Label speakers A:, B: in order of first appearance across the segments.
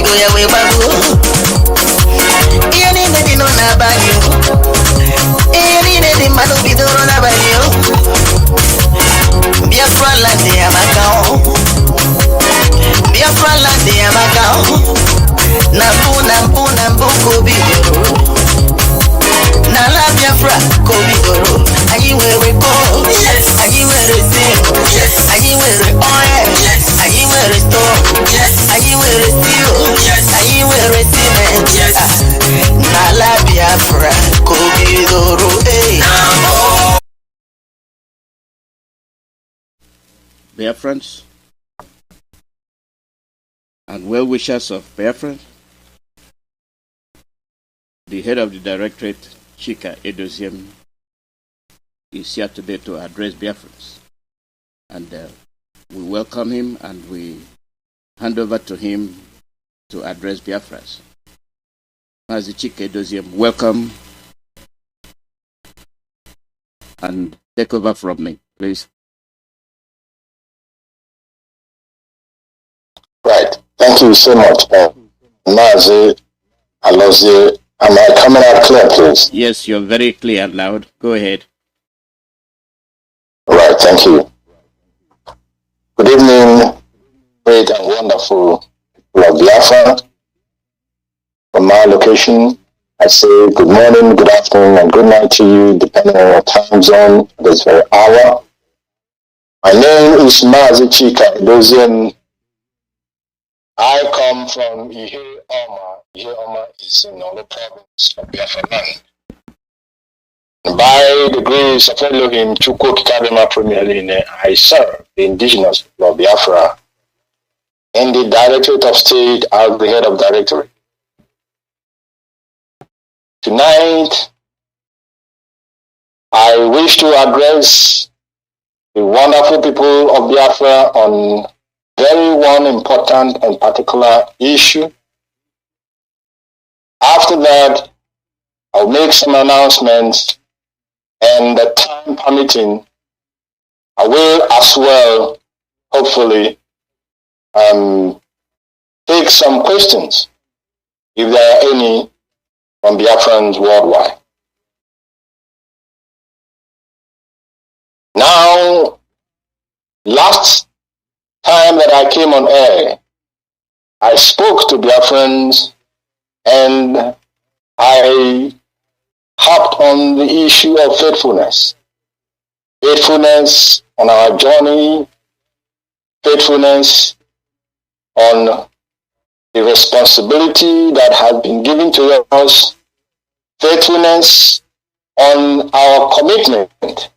A: go ya we babu. Iye ni nedi no na banyo. Iye ni nedi manu bidoro na banyo. Biafra lande ya makao. Biafra lande ya makao. Nambu kobidoro. Nala Biafra kobidoro. Ayi were go. Yes. Ayi were sing. Yes. Ayi were oil. Yes. Ayi were store. Yes. Ayi were steel. Yes. Ayi were cement. Yes. Nala Biafra kobidoro.
B: Biafrans and well-wishers of Biafra, the head of the directorate, Chika, Edoziem, is here today to address Biafrans. And we welcome him and we hand over to him to address Biafrans. Mazi Chika, Edoziem, welcome and take over from me, please.
C: Right. Thank you so much, Mazi. Edoziem. Am I coming out clear, please?
B: Yes, you're very clear and loud. Go ahead.
C: All right. Thank you. Good evening, great and wonderful people of Biafra. From my location, I say good morning, good afternoon, and good night to you, depending on your time zone at this very hour. My name is Mazi Chika Edoziem. I come from Ihe Oma. Ihe Oma is in Olo province of Biafra land. And by the grace of Elohim, Chukwu Kikabema Premier, I serve the indigenous people of Biafra in the Directorate of State as the head of directorate. Tonight, I wish to address the wonderful people of Biafra on very one important and particular issue. After that, I'll make some announcements, and the time permitting, I will as well, hopefully, take some questions, if there are any, from Biafrans worldwide. Now, last time that I came on air, I spoke to Biafrans and I harped on the issue of faithfulness. Faithfulness on our journey, faithfulness on the responsibility that has been given to us, faithfulness on our commitment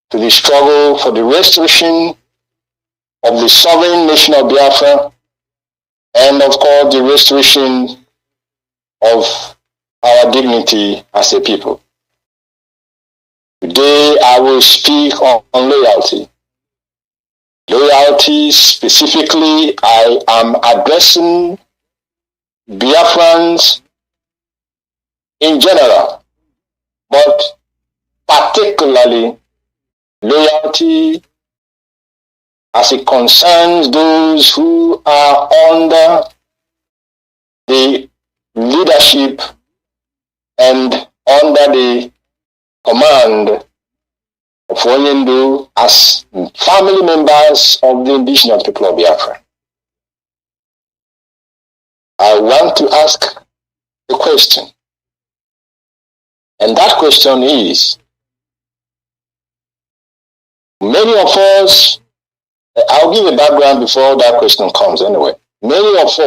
C: to the struggle for the restoration of the sovereign nation of Biafra, and of course the restoration of our dignity as a people. Today I will speak on loyalty. Loyalty specifically, I am addressing Biafrans in general, but particularly loyalty as it concerns those who are under the leadership and under the command of Onyendu as family members of the indigenous people of Biafra. I want to ask a question, and that question is, many of us, I'll give a background before that question comes anyway. Many of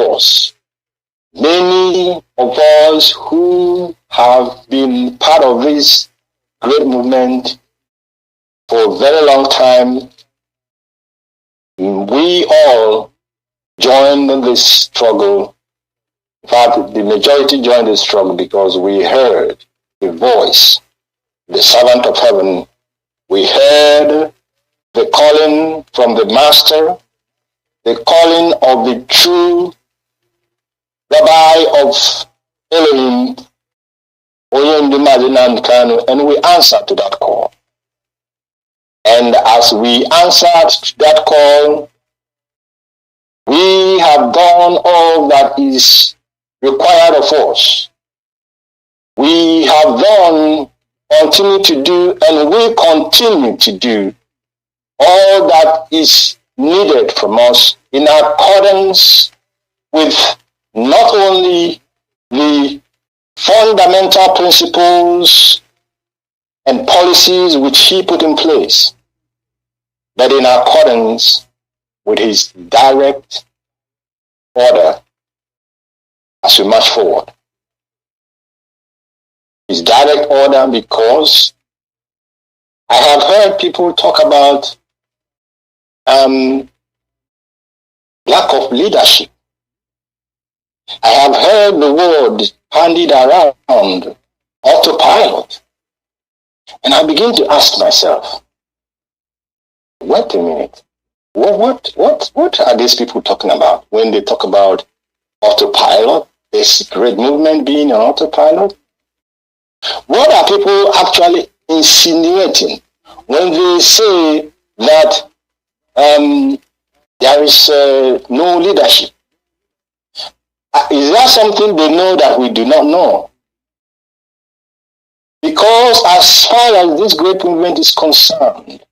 C: us who have been part of this great movement for a very long time, we all joined this struggle. In fact, the majority joined the struggle because we heard the voice, the servant of heaven. We heard the calling from the Master, the calling of the true Rabbi of Elohim, Mazi Nnamdi Kanu, and we answered to that call. And as we answered that call, we have done all that is required of us. We have done, continue to do, and will continue to do all that is needed from us in accordance with not only the fundamental principles and policies which he put in place, but in accordance with his direct order as we march forward. His direct order, because I have heard people talk about lack of leadership. I have heard the word bandied around, autopilot. And I begin to ask myself, wait a minute, what are these people talking about when they talk about autopilot, this great movement being an autopilot? What are people actually insinuating when they say that there is no leadership? Is that something they know that we do not know? Because as far as this great movement is concerned,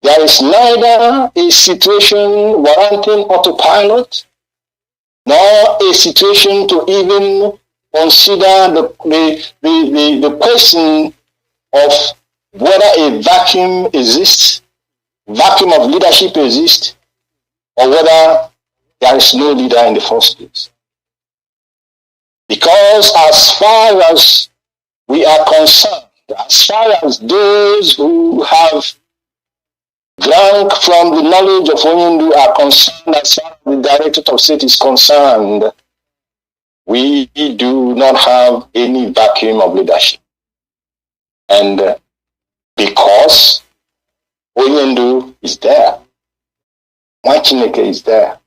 C: there is neither a situation warranting autopilot, nor a situation to even consider the question of whether a vacuum exists, vacuum of leadership exists, or whether there is no leader in the first place. Because as far as we are concerned, as far as those who have drank from the knowledge of Onyendu are concerned, as far as the Directorate of State is concerned, we do not have any vacuum of leadership. And because Onyendu is there, Machineke is there,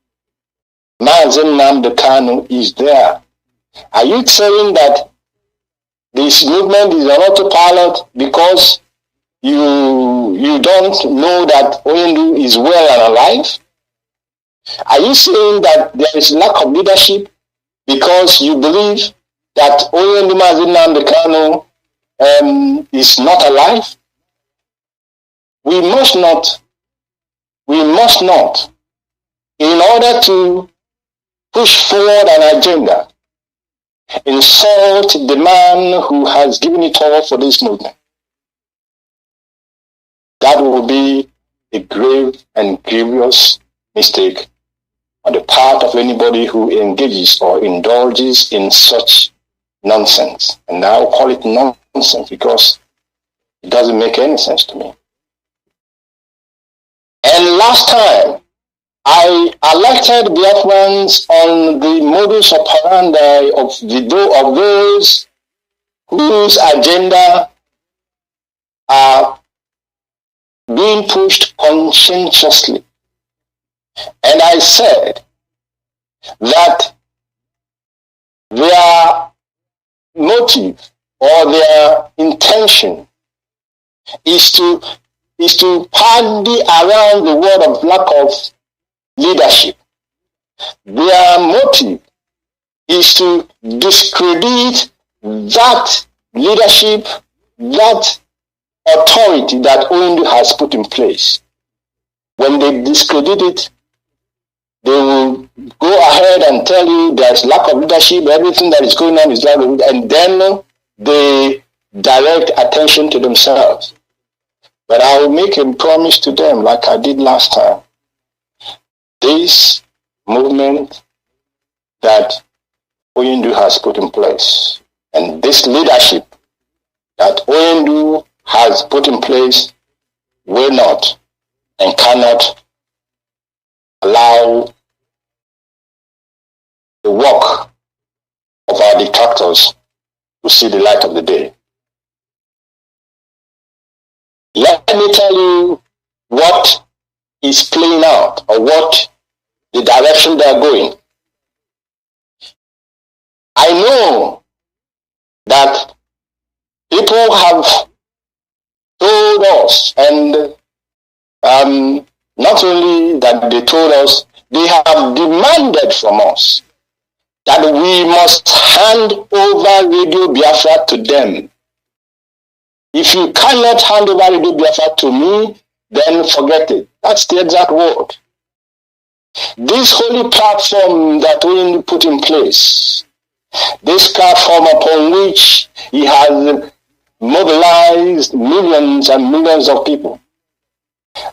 C: Mazi Nnamdi Kanu is there. Are you saying that this movement is an autopilot because you don't know that Onyendu is well and alive? Are you saying that there is lack of leadership because you believe that Onyendu Mazi Nnamdi Kanu is not alive? We must not, in order to push forward an agenda, insult the man who has given it all for this movement. That will be a grave and grievous mistake on the part of anybody who engages or indulges in such nonsense. And I'll call it nonsense because it doesn't make any sense to me. And last time, I alerted Biafrans on the modus operandi of those whose agenda are being pushed conscientiously. And I said that their motive or their intention is to party around the word of lack of leadership. Their motive is to discredit that leadership, that authority that Onyendu has put in place. When they discredit it, they will go ahead and tell you there's lack of leadership, everything that is going on is lack of leadership, and then they direct attention to themselves. But I will make a promise to them like I did last time. This movement that Onyendu has put in place and this leadership that Onyendu has put in place will not and cannot allow the work of our detractors to see the light of the day. Let me tell you what is playing out or what the direction they are going. I know that people have told us, and not only that they told us, they have demanded from us that we must hand over Radio Biafra to them. If you cannot hand over Radio Biafra to me, then forget it. That's the exact word. This holy platform that we put in place, this platform upon which he has mobilized millions and millions of people,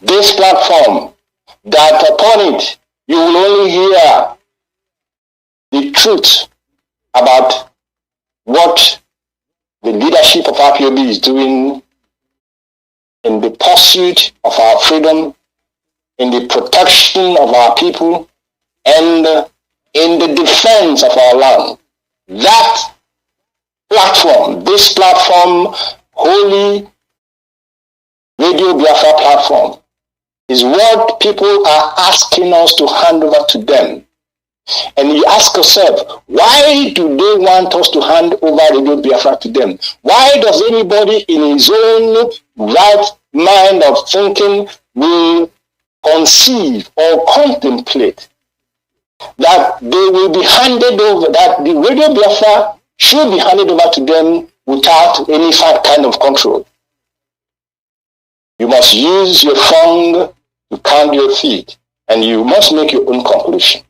C: this platform that upon it you will only hear the truth about what the leadership of RPOB is doing in the pursuit of our freedom, in the protection of our people, and in the defense of our land. That platform, this platform, Holy Radio Biafra platform, is what people are asking us to hand over to them. And you ask yourself, why do they want us to hand over Radio Biafra to them? Why does anybody in his own right mind of thinking will conceive or contemplate that they will be handed over, that the Radio Biafra should be handed over to them without any kind of control? You must use your tongue to count your feet, and you must make your own conclusion.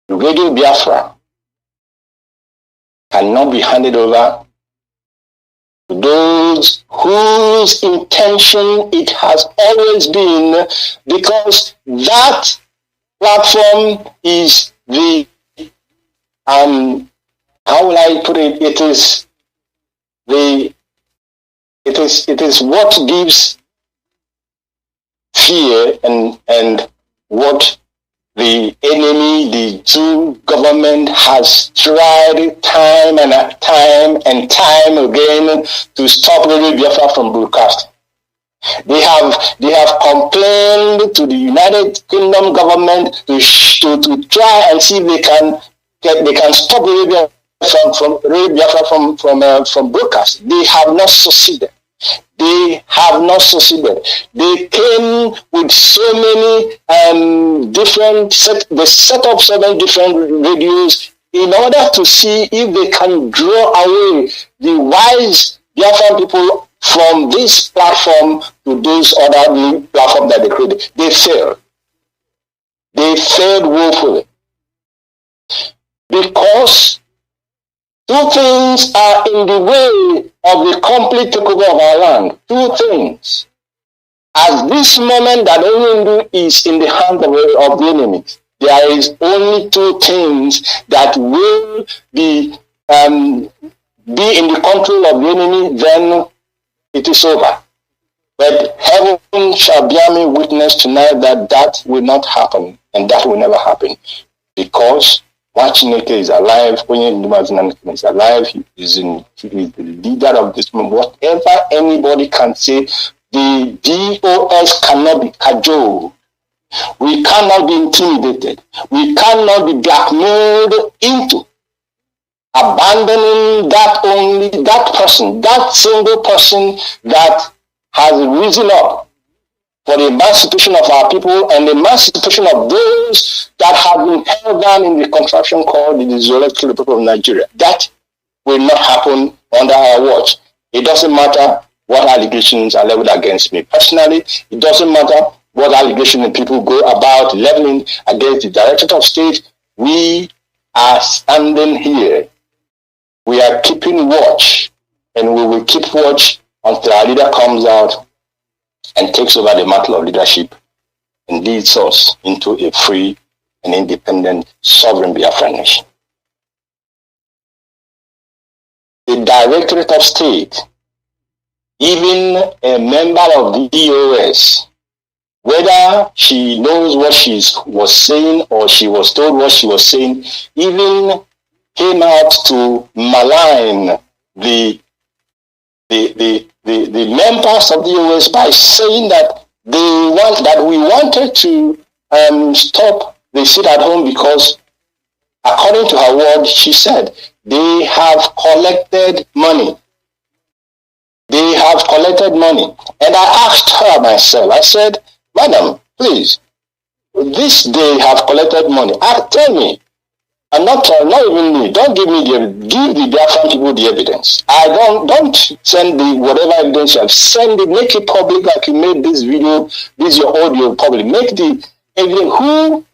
C: The Radio Biafra cannot be handed over to those whose intention it has always been, because that platform is the, how will I put it? It is what gives fear and what the enemy, the Jew government, has tried time and time again to stop Radio Biafra from broadcasting. They have complained to the United Kingdom government to try and see if they can stop Radio Biafra from broadcast. They have not succeeded. They have not succeeded. They came with so many they set up so many different radios in order to see if they can draw away the wise Biafran people from this platform to those other platforms that they created. They failed. They failed woefully. Because two things are in the way of the complete takeover of our land. Two things. At this moment that Onyendu is in the hand of the enemy, there is only two things that will be in the control of the enemy, then it is over. But heaven shall bear me witness tonight that will not happen, and that will never happen. Because Chineke is alive, Mazi Nnamdi Kanu is alive, he is the leader of this movement. Whatever anybody can say, the DOS cannot be cajoled. We cannot be intimidated. We cannot be blackmailed into abandoning that single person that has risen up for the emancipation of our people and the emancipation of those that have been held down in the contraption called the Zoological Republic of Nigeria. That will not happen under our watch. It doesn't matter what allegations are leveled against me personally. It doesn't matter what allegations people go about leveling against the Directorate of State. We are standing here. We are keeping watch, and we will keep watch until our leader comes out and takes over the mantle of leadership and leads us into a free and independent sovereign Biafran nation. The Directorate of State, even a member of the DOS, whether she knows what she was saying or she was told what she was saying, even came out to malign the members of the DOS by saying that we wanted to stop the sit at home because, according to her word, she said they have collected money. They have collected money. And I asked her myself, I said, Madam, please, this they have collected money. Tell me, and not even me. Don't give me give the Biafran people the evidence. Don't send the whatever evidence you have. Send it, make it public like you made this video, this your audio public. Make the evidence.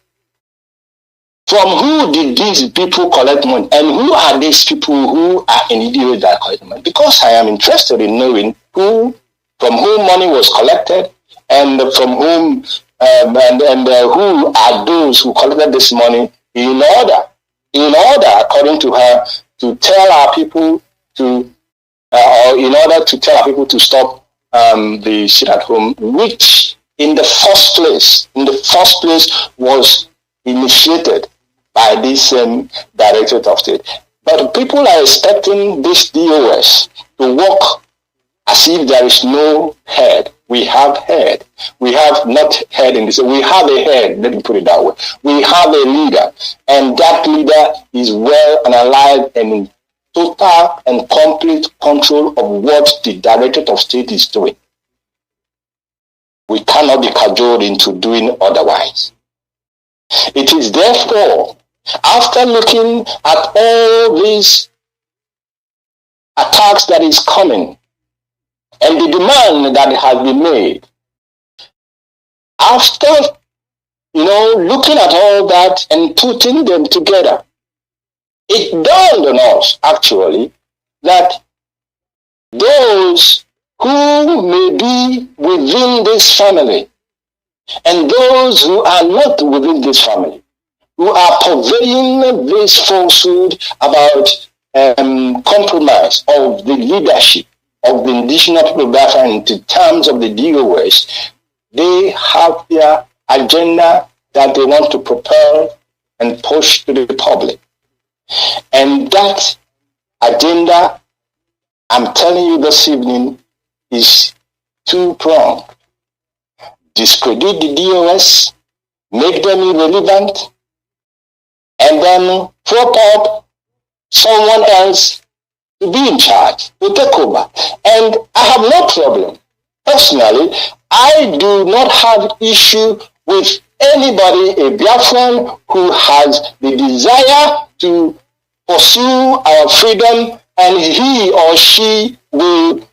C: From who did these people collect money, and who are these people who are in the that collect money? Because I am interested in knowing from whom money was collected, and from whom who are those who collected this money in order, according to her, to tell our people to, or in order to tell our people to stop the sit at home, which in the first place was initiated by this Directorate of State. But people are expecting this DOS to work as if there is no head. We have head. We have not head in this. We have a head, let me put it that way. We have a leader, and that leader is well and alive and in total and complete control of what the Directorate of State is doing. We cannot be cajoled into doing otherwise. It is therefore, after looking at all these attacks that is coming and the demand that has been made, after looking at all that and putting them together, it dawned on us actually that those who may be within this family and those who are not within this family, who are purveying this falsehood about compromise of the leadership of the indigenous people of Biafra in terms of the DOS, they have their agenda that they want to propel and push to the public. And that agenda, I'm telling you this evening, is two-pronged. Discredit the DOS, make them irrelevant, and then prop up someone else to be in charge, to take over. And I have no problem. Personally, I do not have issue with anybody, a Biafran, who has the desire to pursue our freedom, and he or she will,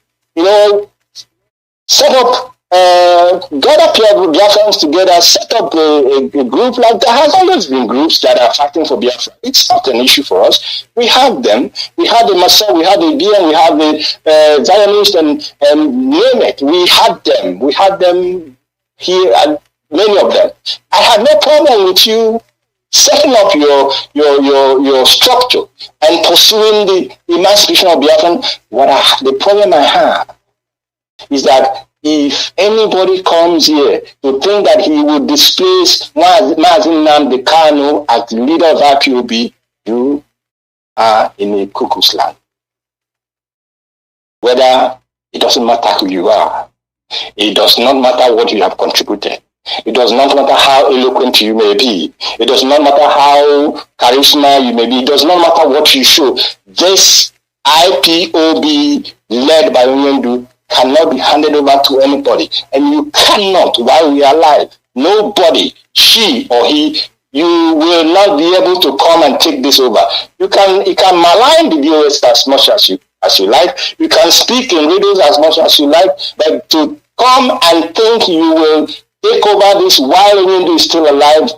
C: set up, gather Biafrans together, set up a group. Like there has always been groups that are fighting for Biafra. It's not an issue for us. We have them. We have the Massa, we have the BN, we have the Zionist, and name it. We had them here, and many of them. I have no problem with you setting up your structure and pursuing the emancipation of Biafran. The problem I have is that if anybody comes here to think that he will displace Mazi Nnamdi Kanu as the leader of IPOB, you are in a cuckoo's land. Whether it doesn't matter who you are, it does not matter what you have contributed. It does not matter how eloquent you may be. It does not matter how charisma you may be. It does not matter what you show. This IPOB led by Onyendu cannot be handed over to anybody. And you cannot, while we are alive, nobody, she or he, you will not be able to come and take this over. You can malign the DOS as much as you like. You can speak in radios as much as you like, but to come and think you will take over this while Onyendu is still alive,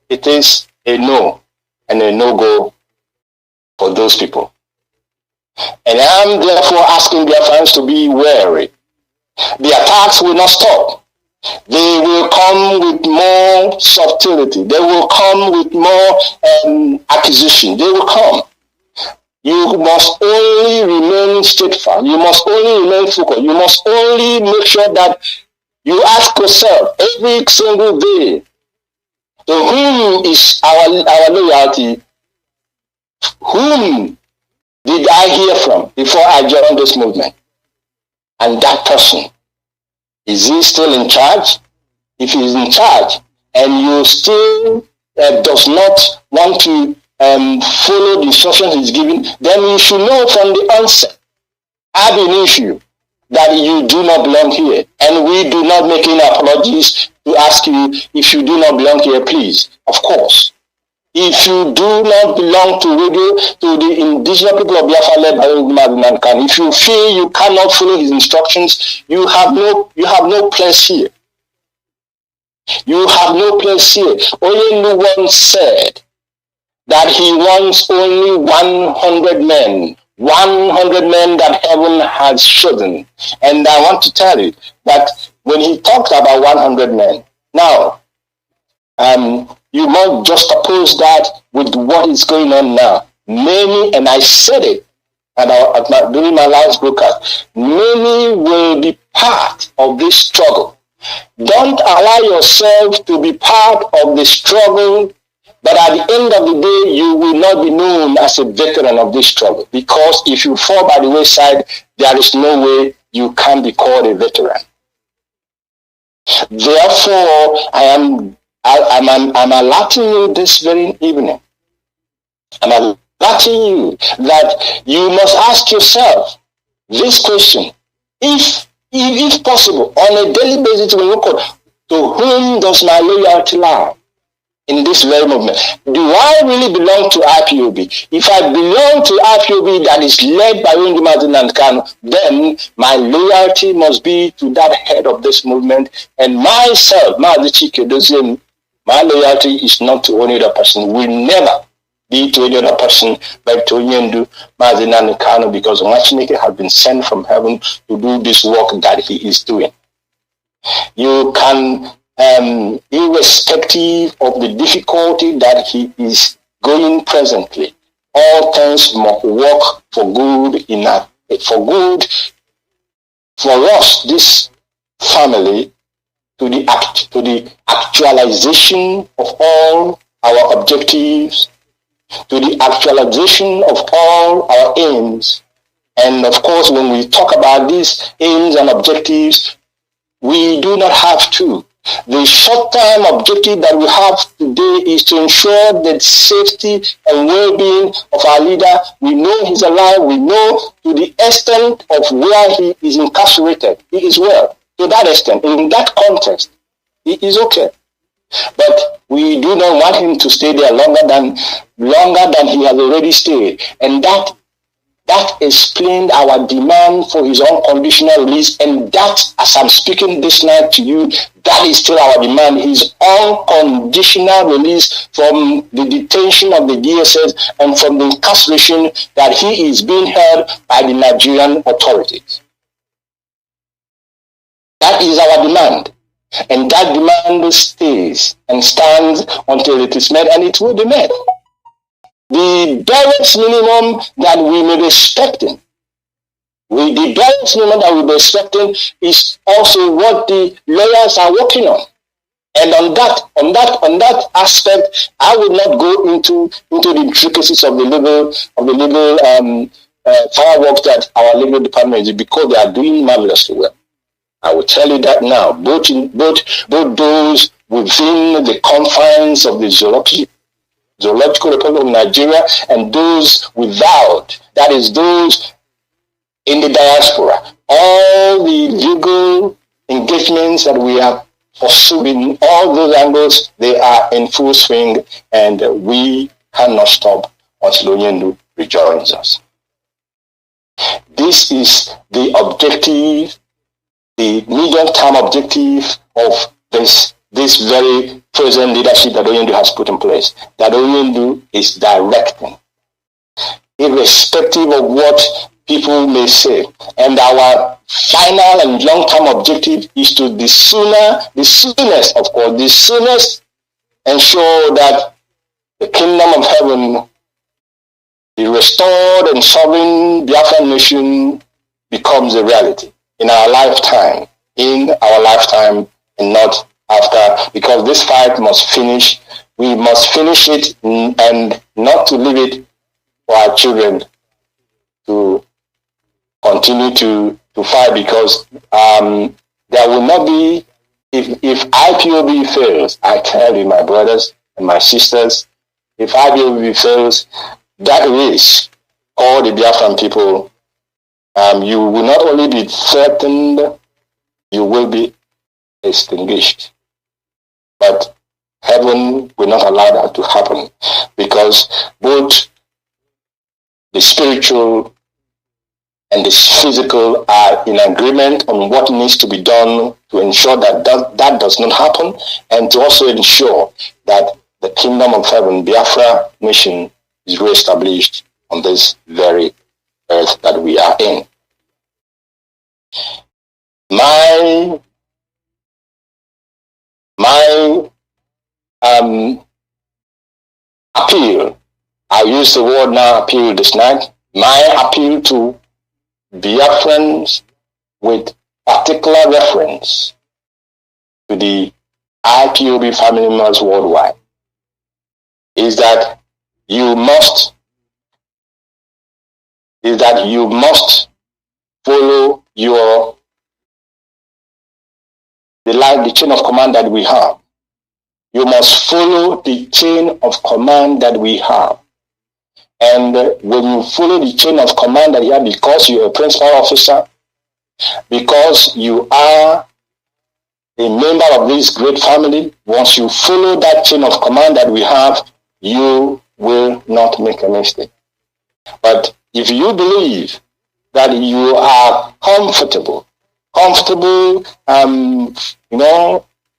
C: it is a no and a no-go for those people. And I'm therefore asking their fans to be wary. The attacks will not stop. They will come with more subtlety. They will come with more acquisition. They will come. You must only remain steadfast. You must only remain focused. You must only make sure that you ask yourself every single day, to whom is our loyalty? Whom did I hear from before I joined this movement? And that person, is he still in charge? If he is in charge and you still does not want to follow the instructions he's giving, then you should know from the onset, ab initio, that you do not belong here. And we do not make any apologies to ask you if you do not belong here, please. Of course. If you do not belong to the indigenous people of Biafra led by Mazi Nnamdi Kanu, if you feel you cannot follow his instructions, you have no place here. You have no place here. Oyenu once said that he wants only 100 men. 100 men that heaven has chosen. And I want to tell you that when he talked about 100 men, now, you must just oppose that with what is going on now. Many, and I said it during my last broadcast, many will be part of this struggle. Don't allow yourself to be part of the struggle, but at the end of the day, you will not be known as a veteran of this struggle. Because if you fall by the wayside, there is no way you can be called a veteran. Therefore, I'm alerting you this very evening. I'm alerting you that you must ask yourself this question. If possible, on a daily basis, when you look at to whom does my loyalty lie in this very moment? Do I really belong to IPOB? If I belong to IPOB that is led by Mazi Nnamdi Kanu, then my loyalty must be to that head of this movement. And myself, Mazi Chika, Edoziem, my loyalty is not to any other person. Will never be to any other person, but to Mazi Nnamdi Kanu, because Chineke has been sent from heaven to do this work that he is doing. You can, irrespective of the difficulty that he is going presently, all things must work for good for us, this family, to the actualization of all our objectives, to the actualization of all our aims. And of course, when we talk about these aims and objectives, we do not have to. The short-term objective that we have today is to ensure the safety and well-being of our leader. We know he's alive. We know to the extent of where he is incarcerated, he is well. To that extent, in that context, he is okay. But we do not want him to stay there longer than he has already stayed. And that explained our demand for his unconditional release. And that, as I'm speaking this night to you, that is still our demand, his unconditional release from the detention of the DSS and from the incarceration that he is being held by the Nigerian authorities. That is our demand. And that demand stays and stands until it is met, and it will be met. The barest minimum that we may be expecting, is also what the lawyers are working on. And on that aspect, I will not go into the intricacies of the legal fireworks that our legal department is, because they are doing marvelously well. I will tell you that now, both those within the confines of the Zoological Republic of Nigeria and those without, that is those in the diaspora. All the legal engagements that we are pursuing, all those angles, they are in full swing, and we cannot stop until Onyendu rejoins us. This is the objective, the medium-term objective of this very present leadership that Onyendu has put in place, that Onyendu is directing, irrespective of what people may say. And our final and long-term objective is to the soonest ensure that the kingdom of heaven, the restored and sovereign Biafran nation, becomes a reality in our lifetime, and not after, because this fight must finish. We must finish it, and not to leave it for our children to continue to fight, because there will not be, if IPOB fails, I tell you, my brothers and my sisters, if IPOB fails, that race, all the Biafran people You will not only be threatened, you will be extinguished. But heaven will not allow that to happen, because both the spiritual and the physical are in agreement on what needs to be done to ensure that that does not happen, and to also ensure that the kingdom of heaven, Biafra nation, is reestablished on this very earth that we are in. My appeal, I use the word now appeal this night, my appeal to Biafrans with particular reference to the IPOB family members worldwide is that you must follow the chain of command that we have. You must follow the chain of command that we have. And when you follow the chain of command that you have, because you're a principal officer, because you are a member of this great family, once you follow that chain of command that we have, you will not make a mistake. But if you believe that you are comfortable,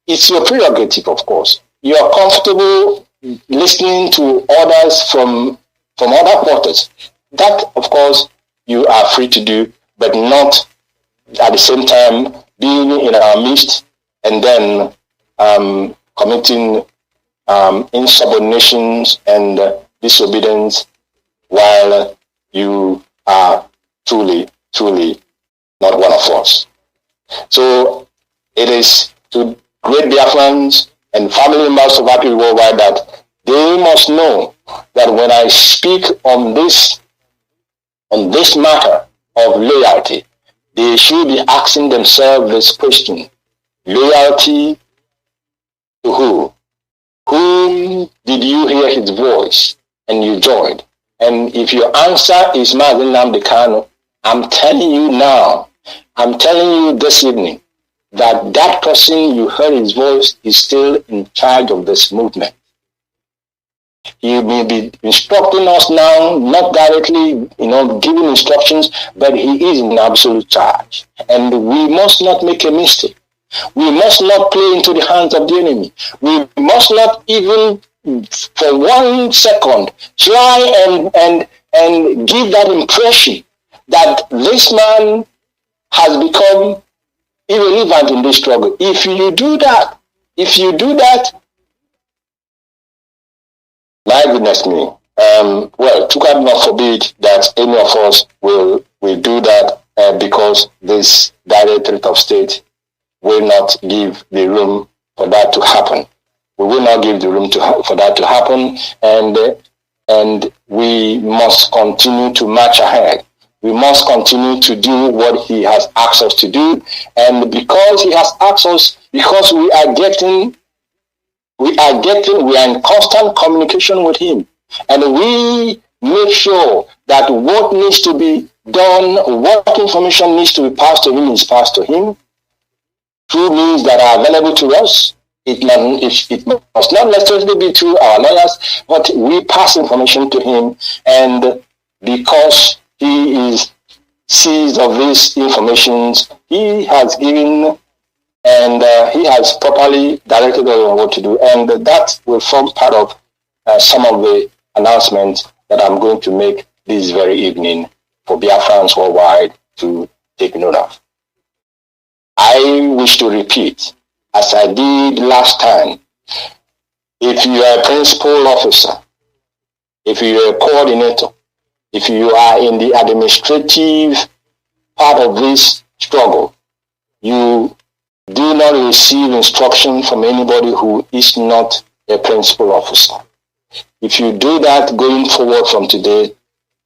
C: it's your prerogative, of course. You are comfortable listening to orders from other quarters. That, of course, you are free to do, but not at the same time being in our midst and then committing insubordinations and disobedience while you are truly not one of us. So it is to great Biafrans and family members of people worldwide that they must know that when I speak on this matter of loyalty, they should be asking themselves this question: loyalty to who? Whom did you hear his voice and you joined? And if your answer is Mazi Nnamdi Kanu, I'm telling you now, I'm telling you this evening, that person you heard his voice is still in charge of this movement. He may be instructing us now, not directly, giving instructions, but he is in absolute charge. And we must not make a mistake. We must not play into the hands of the enemy. We must not even for 1 second try and give that impression that this man has become irrelevant in this struggle. If you do that, my goodness me, to God not forbid that any of us will do that because this Directorate of State will not give the room for that to happen. We will not give the room for that to happen, and we must continue to march ahead. We must continue to do what he has asked us to do, and because he has asked us, because we are in constant communication with him, and we make sure that what needs to be done, what information needs to be passed to him is passed to him through means that are available to us. It must not necessarily be through our lawyers, but we pass information to him, and because he is seized of these informations, he has given and he has properly directed us on what to do, and that will form part of some of the announcements that I'm going to make this very evening for Biafrans worldwide to take note of. I wish to repeat, as I did last time, if you are a principal officer, if you are a coordinator, if you are in the administrative part of this struggle, you do not receive instruction from anybody who is not a principal officer. If you do that going forward from today,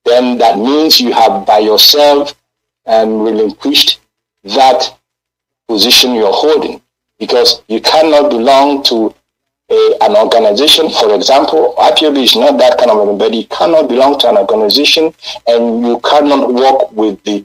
C: then that means you have by yourself relinquished that position you're holding, because you cannot belong to an organization. For example, IPOB is not that kind of anybody. You cannot belong to an organization, and you cannot work with the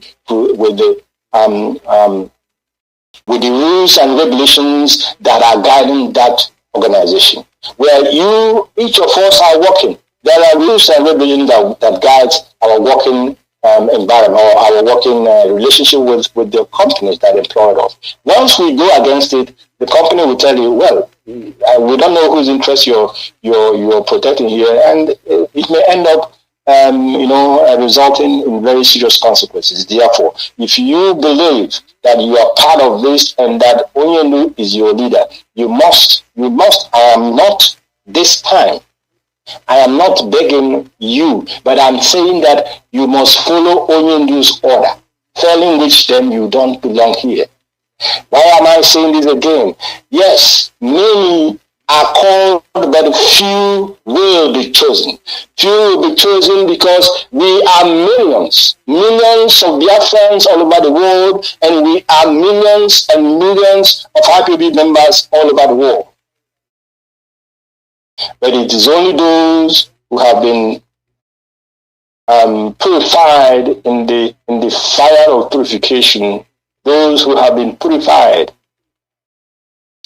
C: rules and regulations that are guiding that organization. Where each of us are working, there are rules and regulations that guides our working environment or our working relationship with the companies that employ us. Once we go against it, the company will tell you, well, we don't know whose interest you're protecting here, and it may end up resulting in very serious consequences. Therefore, if you believe that you are part of this and that Onyenu is your leader, you must, I am not this time. I am not begging you, but I'm saying that you must follow Onyenu's order, failing which then you don't belong here. Why am I saying this again? Yes, many are called, but few will be chosen. Few will be chosen because we are millions of Biafrans all over the world, and we are millions and millions of IPOB members all over the world. But it is only those who have been purified in the fire of purification, those who have been purified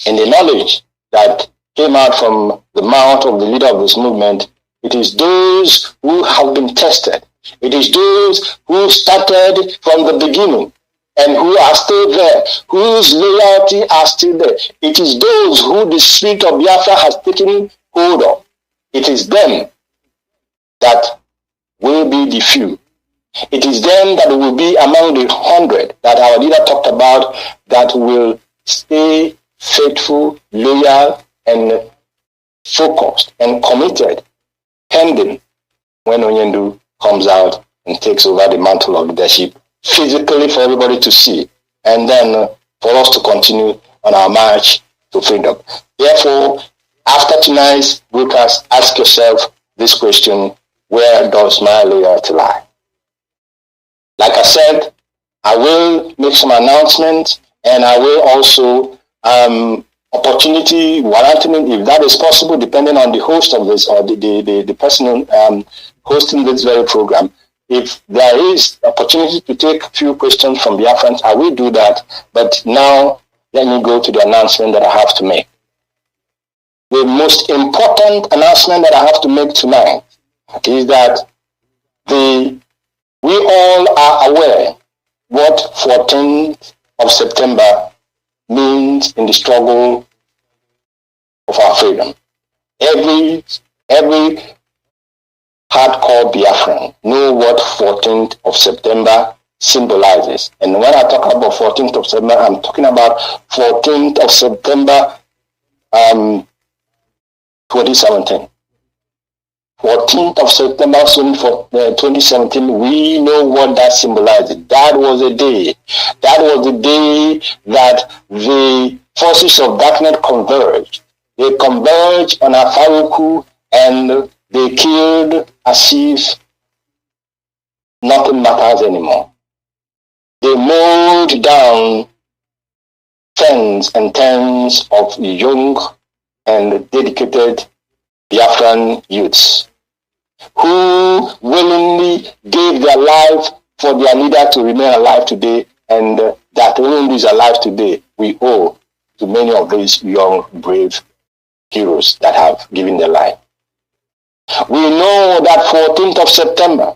C: in the knowledge that came out from the mouth of the leader of this movement. It is those who have been tested. It is those who started from the beginning and who are still there, whose loyalty are still there. It is those who the spirit of Biafra has taken hold of. It is them that will be the few. It is them that will be among the 100 that our leader talked about, that will stay faithful, loyal, and focused and committed, pending when Onyendu comes out and takes over the mantle of leadership, physically for everybody to see, and then for us to continue on our march to freedom. Therefore, after tonight's broadcast, ask yourself this question: where does my loyalty lie? Like I said, I will make some announcements, and I will also opportunity warranting, if that is possible, depending on the host of this or the person hosting this very program. If there is opportunity to take a few questions from Biafrans, I will do that. But now, let me go to the announcement that I have to make. The most important announcement that I have to make tonight is that we all are aware what 14th of September means in the struggle of our freedom. Every hardcore Biafran know what 14th of September symbolizes. And when I talk about 14th of September, I'm talking about 14th of September 2017. 14th of September 2017, we know what that symbolizes. That was the day that the forces of darkness converged. They converged on Afaruku, and they killed as if nothing matters anymore. They mowed down tens and tens of young and dedicated Biafran youths who willingly gave their life for their leader to remain alive today, and that Onyendu is alive today, we owe to many of these young, brave heroes that have given their life. We know that 14th of September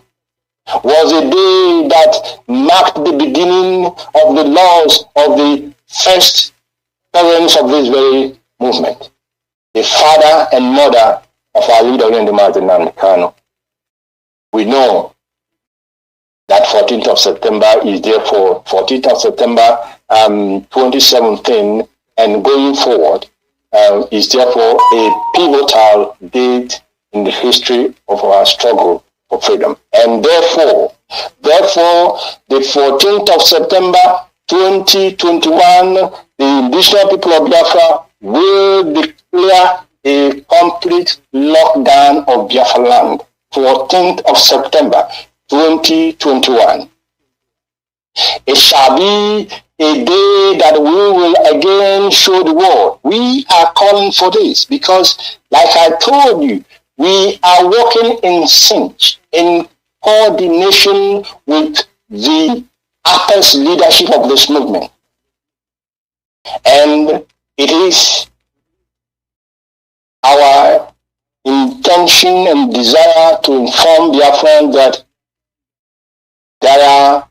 C: was a day that marked the beginning of the loss of the first parents of this very movement, the father and mother of our leader, Mazi Nnamdi Kanu. We know that 14th of September is therefore 14th of September 2017, and going forward is therefore a pivotal date in the history of our struggle for freedom. And therefore, the 14th of September 2021, the indigenous people of Biafra will declare a complete lockdown of Biafra land. 14th of September 2021. It shall be a day that we will again show the world. We are calling for this because, like I told you, we are working in sync, in coordination with the upper leadership of this movement. And it is our intention and desire to inform Biafran that there are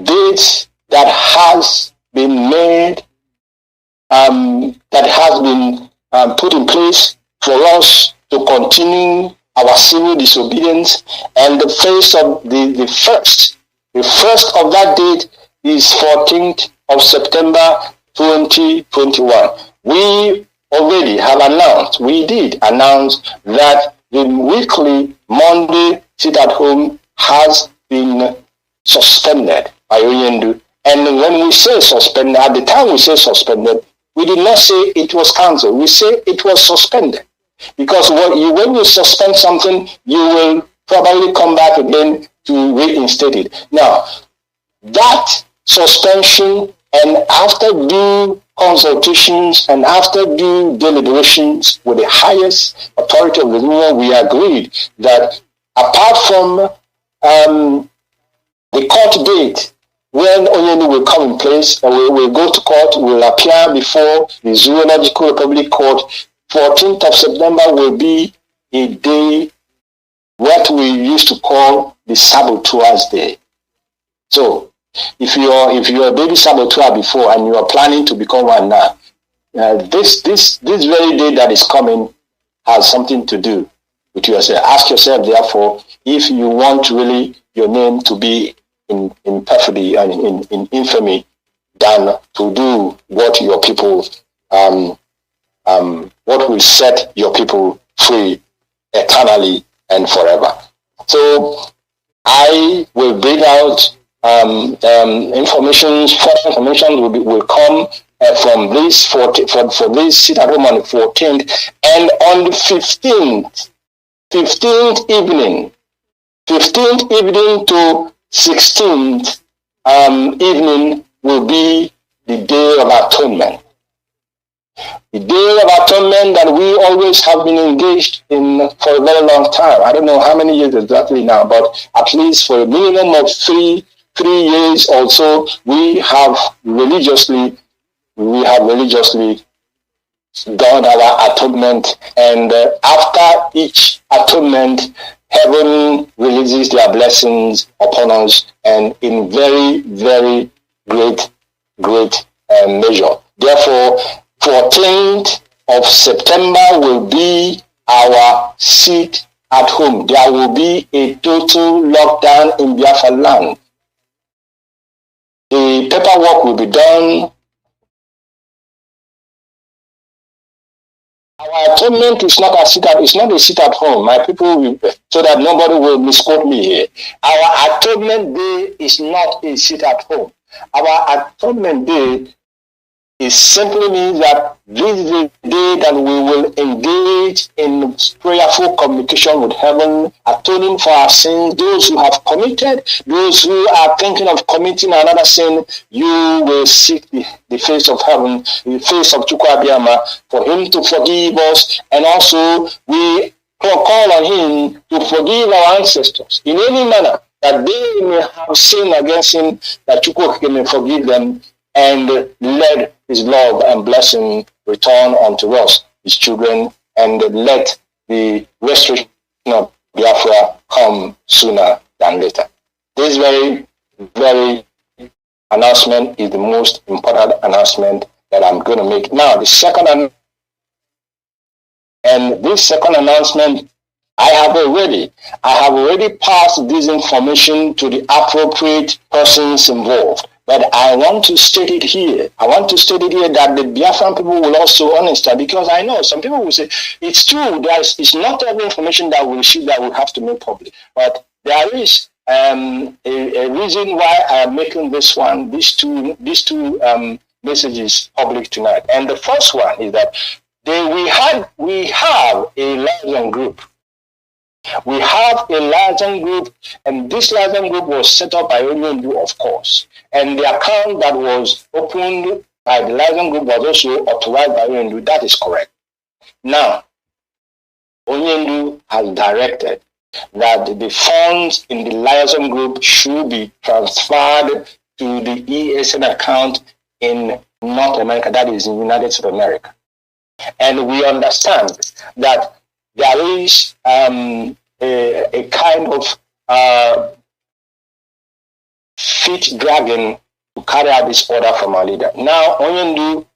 C: dates that has been made, that has been put in place for us to continue our civil disobedience. And the first of the first of that date is 14th of September 2021. We already have announced, we did announce that the weekly Monday sit at home has been suspended by Oyendu. And when we say suspended, at the time we say suspended, we did not say it was cancelled. We say it was suspended. Because when you suspend something, you will probably come back again to reinstate it. Now, that suspension, and after due consultations and after due deliberations with the highest authority of the movement, we agreed that apart from the court date, when Onyenu will come in place, and we will go to court, will appear before the Zoological Republic Court. 14th of September will be a day what we used to call the Saboteurs Day. So, if you're a baby saboteur before and you are planning to become one now, this very day that is coming has something to do with yourself. Ask yourself, therefore, if you want really your name to be in perfidy and in infamy than to do what your people, what will set your people free eternally and forever. So I will bring out information. Further information will come from this for this sit at home on the 14th, and on the 15th evening to 16th evening will be the Day of Atonement. The Day of Atonement that we always have been engaged in for a very long time. I don't know how many years exactly now, but at least for a minimum of three years or so, we have religiously done our atonement. And after each atonement, heaven releases their blessings upon us, and in very, very great measure. Therefore, 14th of September will be our sit at home. There will be a total lockdown in Biafra land. The paperwork will be done. Our atonement is not a sit at home, my people, so that nobody will misquote me here. Our atonement day is not a sit at home. Our atonement day it simply means that this is a day that we will engage in prayerful communication with heaven, atoning for our sins. Those who have committed, those who are thinking of committing another sin, you will seek the face of heaven, the face of Chukwu for him to forgive us, and also we call on him to forgive our ancestors in any manner that they may have sinned against him, that Chukwu may forgive them, and let his love and blessing return unto us, his children, and let the restoration of Biafra come sooner than later. This very, very announcement is the most important announcement that I'm going to make. Now, this second announcement, I have already passed this information to the appropriate persons involved. But I want to state it here. That the Biafran people will also understand, because I know some people will say, it's true, it's not every information that we receive that we have to make public. But there is a reason why I am making these two messages public tonight. And the first one is that we have a liaison group We have a liaison group, and this liaison group was set up by Onyendu, of course. And the account that was opened by the liaison group was also authorized by Onyendu. That is correct. Now, Onyendu has directed that the funds in the liaison group should be transferred to the ESN account in North America, that is in the United States of America. And we understand that there is a kind of feet dragging to carry out this order from our leader. Now, Onyendu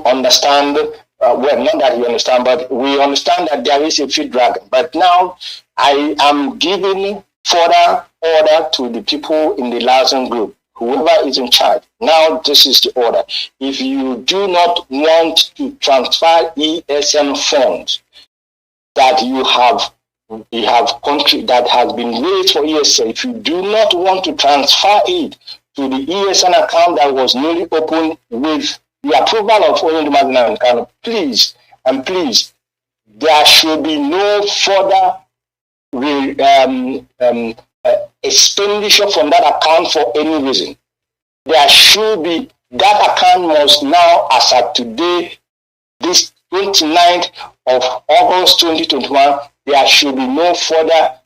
C: understand, well, not that you understand, but we understand that there is a feet dragging. But now I am giving further order to the people in the liaison group, whoever is in charge. Now, this is the order. If you do not want to transfer ESN funds that you have country that has been raised for ESN, if you do not want to transfer it to the ESN account that was newly opened with the approval of Mazi Nnamdi Kanu, please, there should be no further expenditure from that account for any reason. There should be, that account must now, as at today, this 29th of August 2021, there should be no further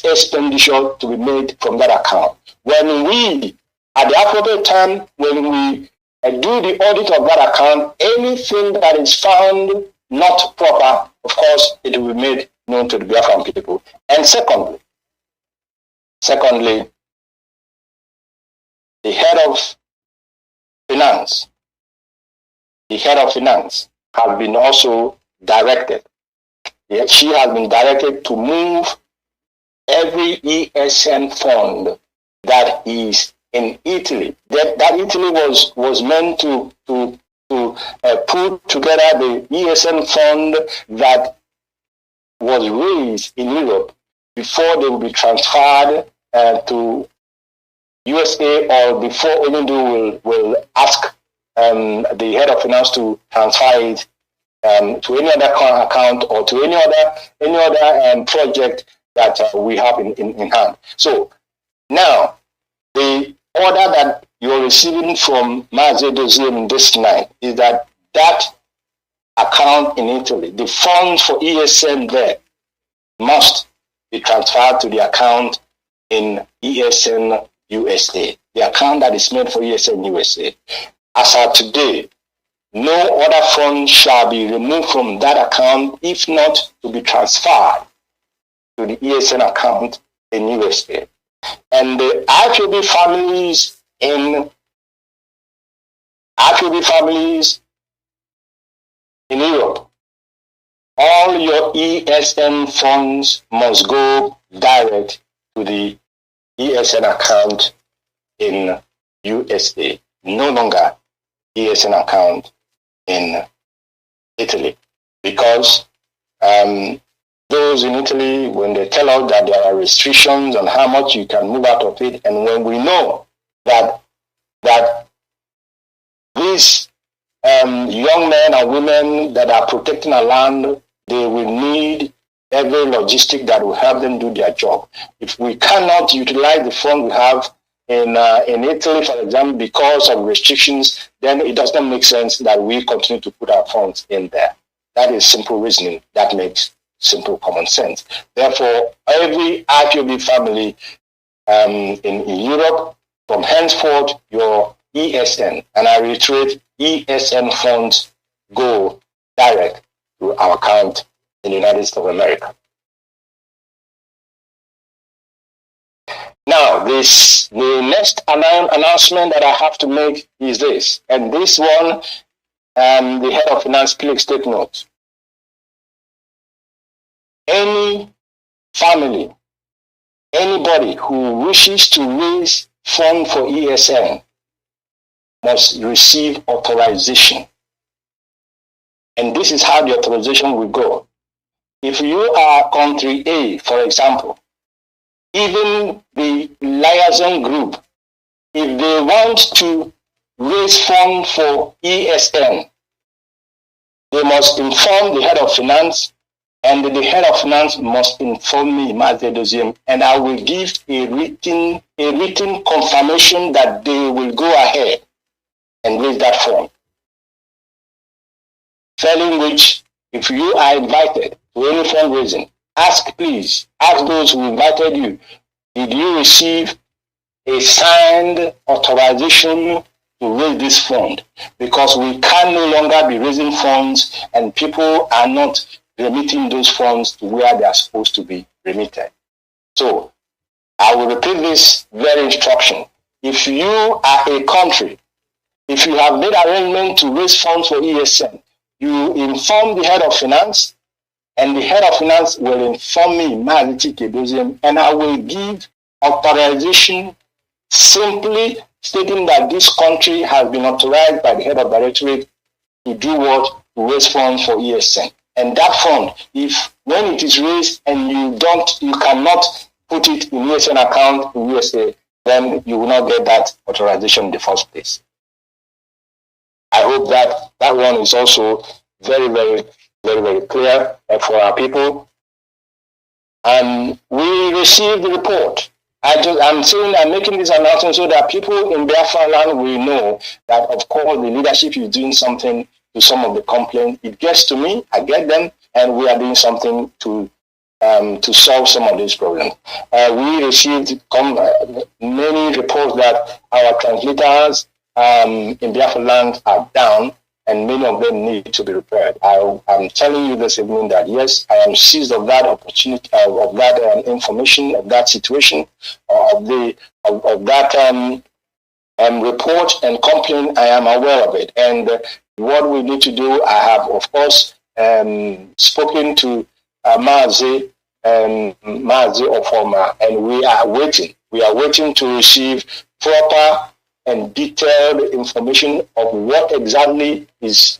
C: expenditure to be made from that account. When we, at the appropriate time, when we do the audit of that account, anything that is found not proper, of course, it will be made known to the Biafran people. And secondly, the head of finance has been also directed. She has been directed to move every ESN fund that is in Italy. That Italy was meant to put together the ESN fund that was raised in Europe before they will be transferred to USA, or before Onyendu will ask the head of finance to transfer it to any other account or to any other project that we have in hand. So now, the order that you're receiving from Mazi Edoziem this night is that account in Italy, the funds for ESN there, must be transferred to the account in ESN USA, the account that is made for ESN USA. As of today, no other funds shall be removed from that account if not to be transferred to the ESN account in USA. And the IPOB families in Europe, all your ESN funds must go direct to the ESN account in USA, no longer ESN account in Italy. Because those in Italy, when they tell us that there are restrictions on how much you can move out of it, and when we know that these young men and women that are protecting our land, they will need every logistic that will help them do their job. If we cannot utilize the fund we have in Italy, for example, because of restrictions, then it does not make sense that we continue to put our funds in there. That is simple reasoning. That makes simple common sense. Therefore, every IPOB family in Europe, from henceforth, your ESN, and I reiterate, ESN funds go direct to our account in the United States of America. Now, the next announcement that I have to make is this, and this one, the head of finance, please take note. Any family, anybody who wishes to raise funds for ESN must receive authorization. And this is how the authorization will go. If you are country A, for example, even the liaison group, if they want to raise funds for ESN, they must inform the head of finance And the head of finance must inform me, Mazi Edoziem, and I will give a written confirmation that they will go ahead and raise that fund. Failing which, if you are invited to any fundraising, ask those who invited you, did you receive a signed authorization to raise this fund? Because we can no longer be raising funds and people are not remitting those funds to where they are supposed to be remitted. So I will repeat this very instruction. If you are a country, if you have made arrangement to raise funds for ESN, you inform the head of finance, and the head of finance will inform me, Mazi Edoziem, and I will give authorization simply stating that this country has been authorized by the head of directorate to do what? To raise funds for ESN. And that fund, if when it is raised and you cannot put it in ESN account in USA, then you will not get that authorization in the first place. I hope that that one is also very, very, very, very clear for our people. And we received the report. I'm making this announcement so that people in Biafra land will know that, of course, the leadership is doing something to some of the complaints. It gets to me, I get them, and we are doing something to solve some of these problems. We received many reports that our translators in Biafra land are down, and many of them need to be repaired. I'm telling you this evening that yes, I am seized of that opportunity, of that information, of that situation, of that report and complaint. I am aware of it, and what we need to do, I have of course spoken to Mazi Ofoma, and we are waiting. We are waiting to receive proper and detailed information of what exactly needs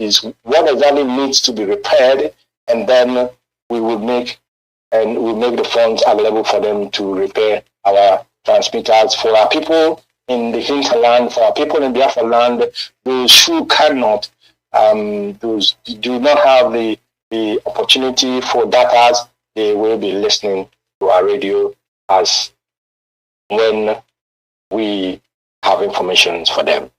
C: to be repaired, and then we will make the funds available for them to repair our transmitters for our people in the hinterland, for our people in Biafra land, those who cannot, those do not have the opportunity for data, they will be listening to our radio as when we have information for them.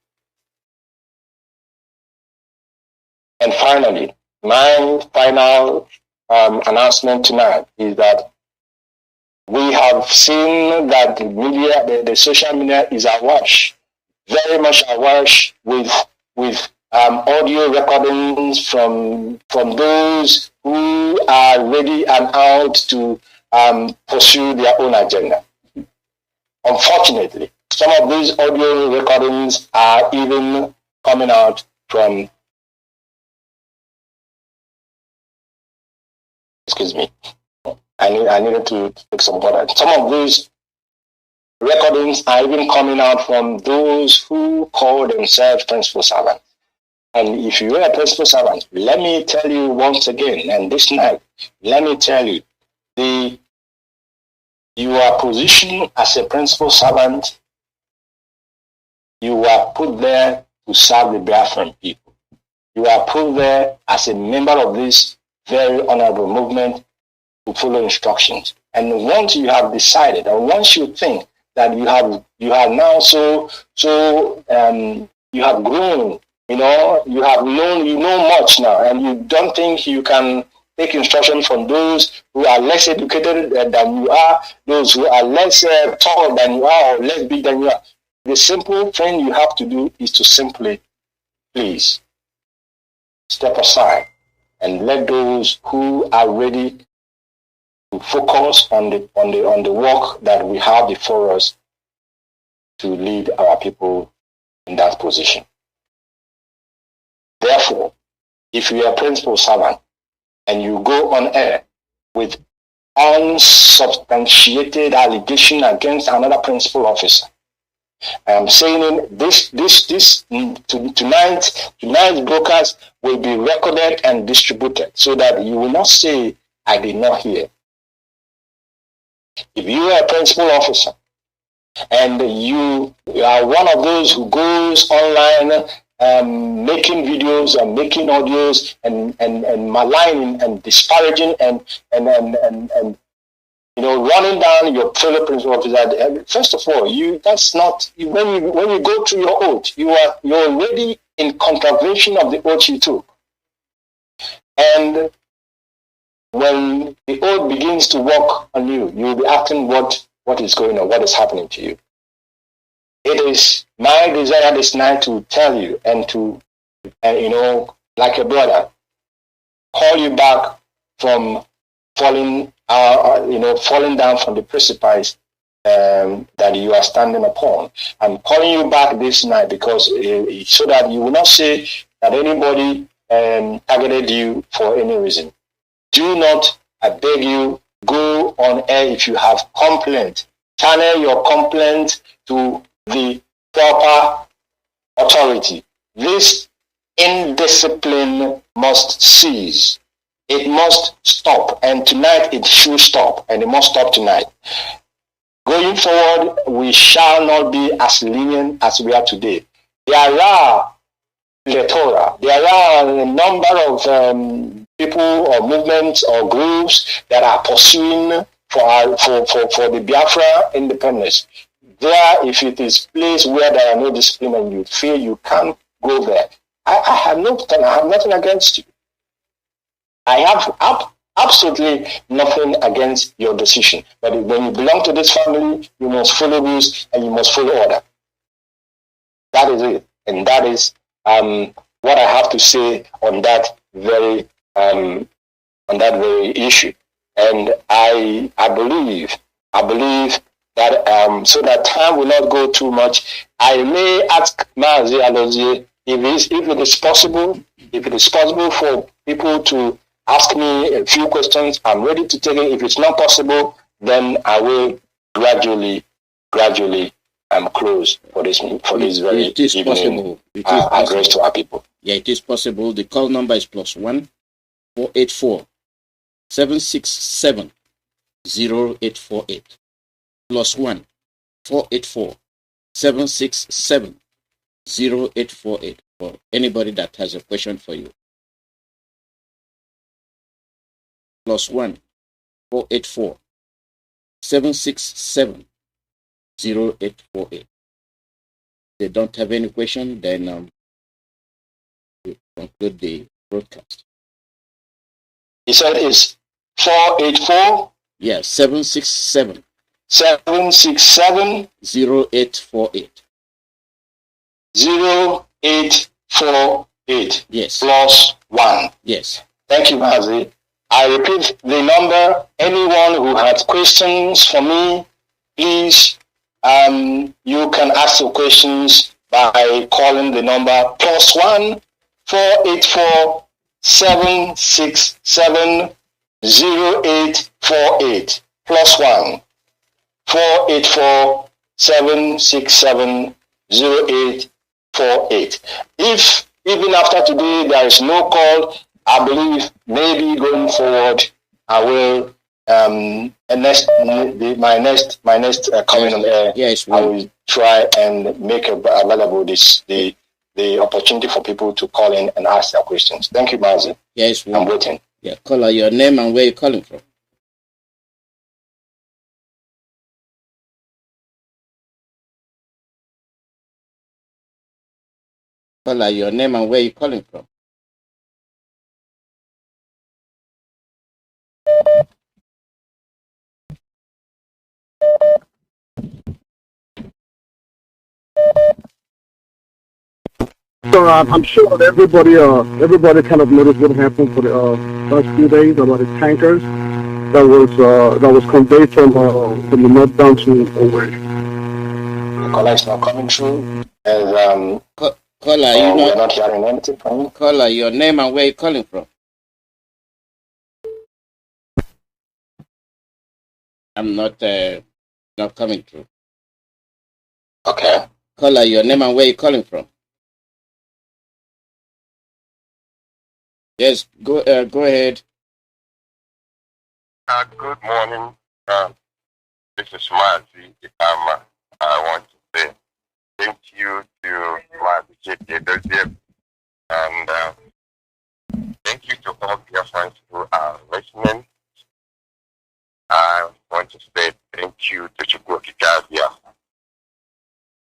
C: And finally, my final announcement tonight is that we have seen that the media, the social media is awash, very much awash with audio recordings from those who are ready and out to pursue their own agenda. Unfortunately, some of these audio recordings are even coming out from, excuse me, I needed to take some water. Some of these recordings are even coming out from those who call themselves principal servants. And if you are a principal servant, let me tell you once again, and this night, let me tell you, you are positioned as a principal servant. You are put there to serve the Biafran people. You are put there as a member of this very honorable movement to follow instructions. And once you have decided, or once you think that you have now you have grown, you know much now, and you don't think you can take instruction from those who are less educated than you are, those who are less tall than you are, or less big than you are. The simple thing you have to do is to simply, please, step aside and let those who are ready to focus on the work that we have before us to lead our people in that position. Therefore, if you are a principal servant and you go on air with unsubstantiated allegation against another principal officer, I am saying tonight's broadcast will be recorded and distributed so that you will not say, I did not hear. If you are a principal officer and you are one of those who goes online making videos and making audios and maligning and disparaging and running down your fellow principal officer. First of all, that's not when you go through your oath, you're already in contravention of the oath you took. And when the oath begins to work on you, you'll be asking what is going on, what is happening to you. It is my desire this night to tell you and to, like a brother, call you back from falling down from the precipice that you are standing upon. I'm calling you back this night because so that you will not say that anybody targeted you for any reason. Do not, I beg you, go on air if you have complaint. Channel your complaint to the proper authority. This indiscipline must cease. It must stop, and tonight it should stop, and it must stop tonight. Going forward, we shall not be as lenient as we are today. There are plethora. There are a number of people or movements or groups that are pursuing for the Biafra independence. There, if it is place where there are no discipline and you feel you can't go there, I have nothing against you. I have absolutely nothing against your decision. But when you belong to this family, you must follow rules and you must follow order. That is it, and that is what I have to say on that very issue. And I believe that so that time will not go too much, I may ask Mazi Nnamdi if it is possible for people to ask me a few questions. I'm ready to take it. If it's not possible, then I will gradually close for this very
B: it is
C: evening
B: possible.
C: address to our people.
B: Yeah, it is possible. The call number is +1 484 767 0848. +1 484 767 0848 for anybody that has a question for you. +1 484 767 0848. They don't have any question, then we conclude the broadcast.
C: He said it's 484.
B: Yeah, 767
C: 767
B: 0848.
C: 0848.
B: Yes.
C: +1.
B: Yes.
C: Thank you, Mazi. I repeat the number. Anyone who has questions for me, please, you can ask your questions by calling the number +1 484 767 0848. +1 484 767 0848. If even after today there is no call, I believe maybe going forward I will my next coming on air.
B: Yes,
C: I will try and make available the opportunity for people to call in and ask their questions. Thank you, Mazi.
B: Yes,
C: I'm waiting.
B: Yeah, caller, your name and where you're calling from. Caller, your name and where you're calling from.
D: So I'm sure that everybody kind of noticed what happened for the last few days about the tankers that was conveyed from the north down to Owerri.
C: The caller is not coming through, and
B: Caller,
C: we're not hearing anything from you.
B: Caller, your name and where you're calling from. I'm not coming through.
C: Okay.
B: Caller, your name and where you're calling from. Yes, go ahead.
E: Good morning. This is Mazi Nnamdi. I want to say, thank you to Mazi Edoziem, and thank you to all your friends who are listening. I want to say thank you to Chika,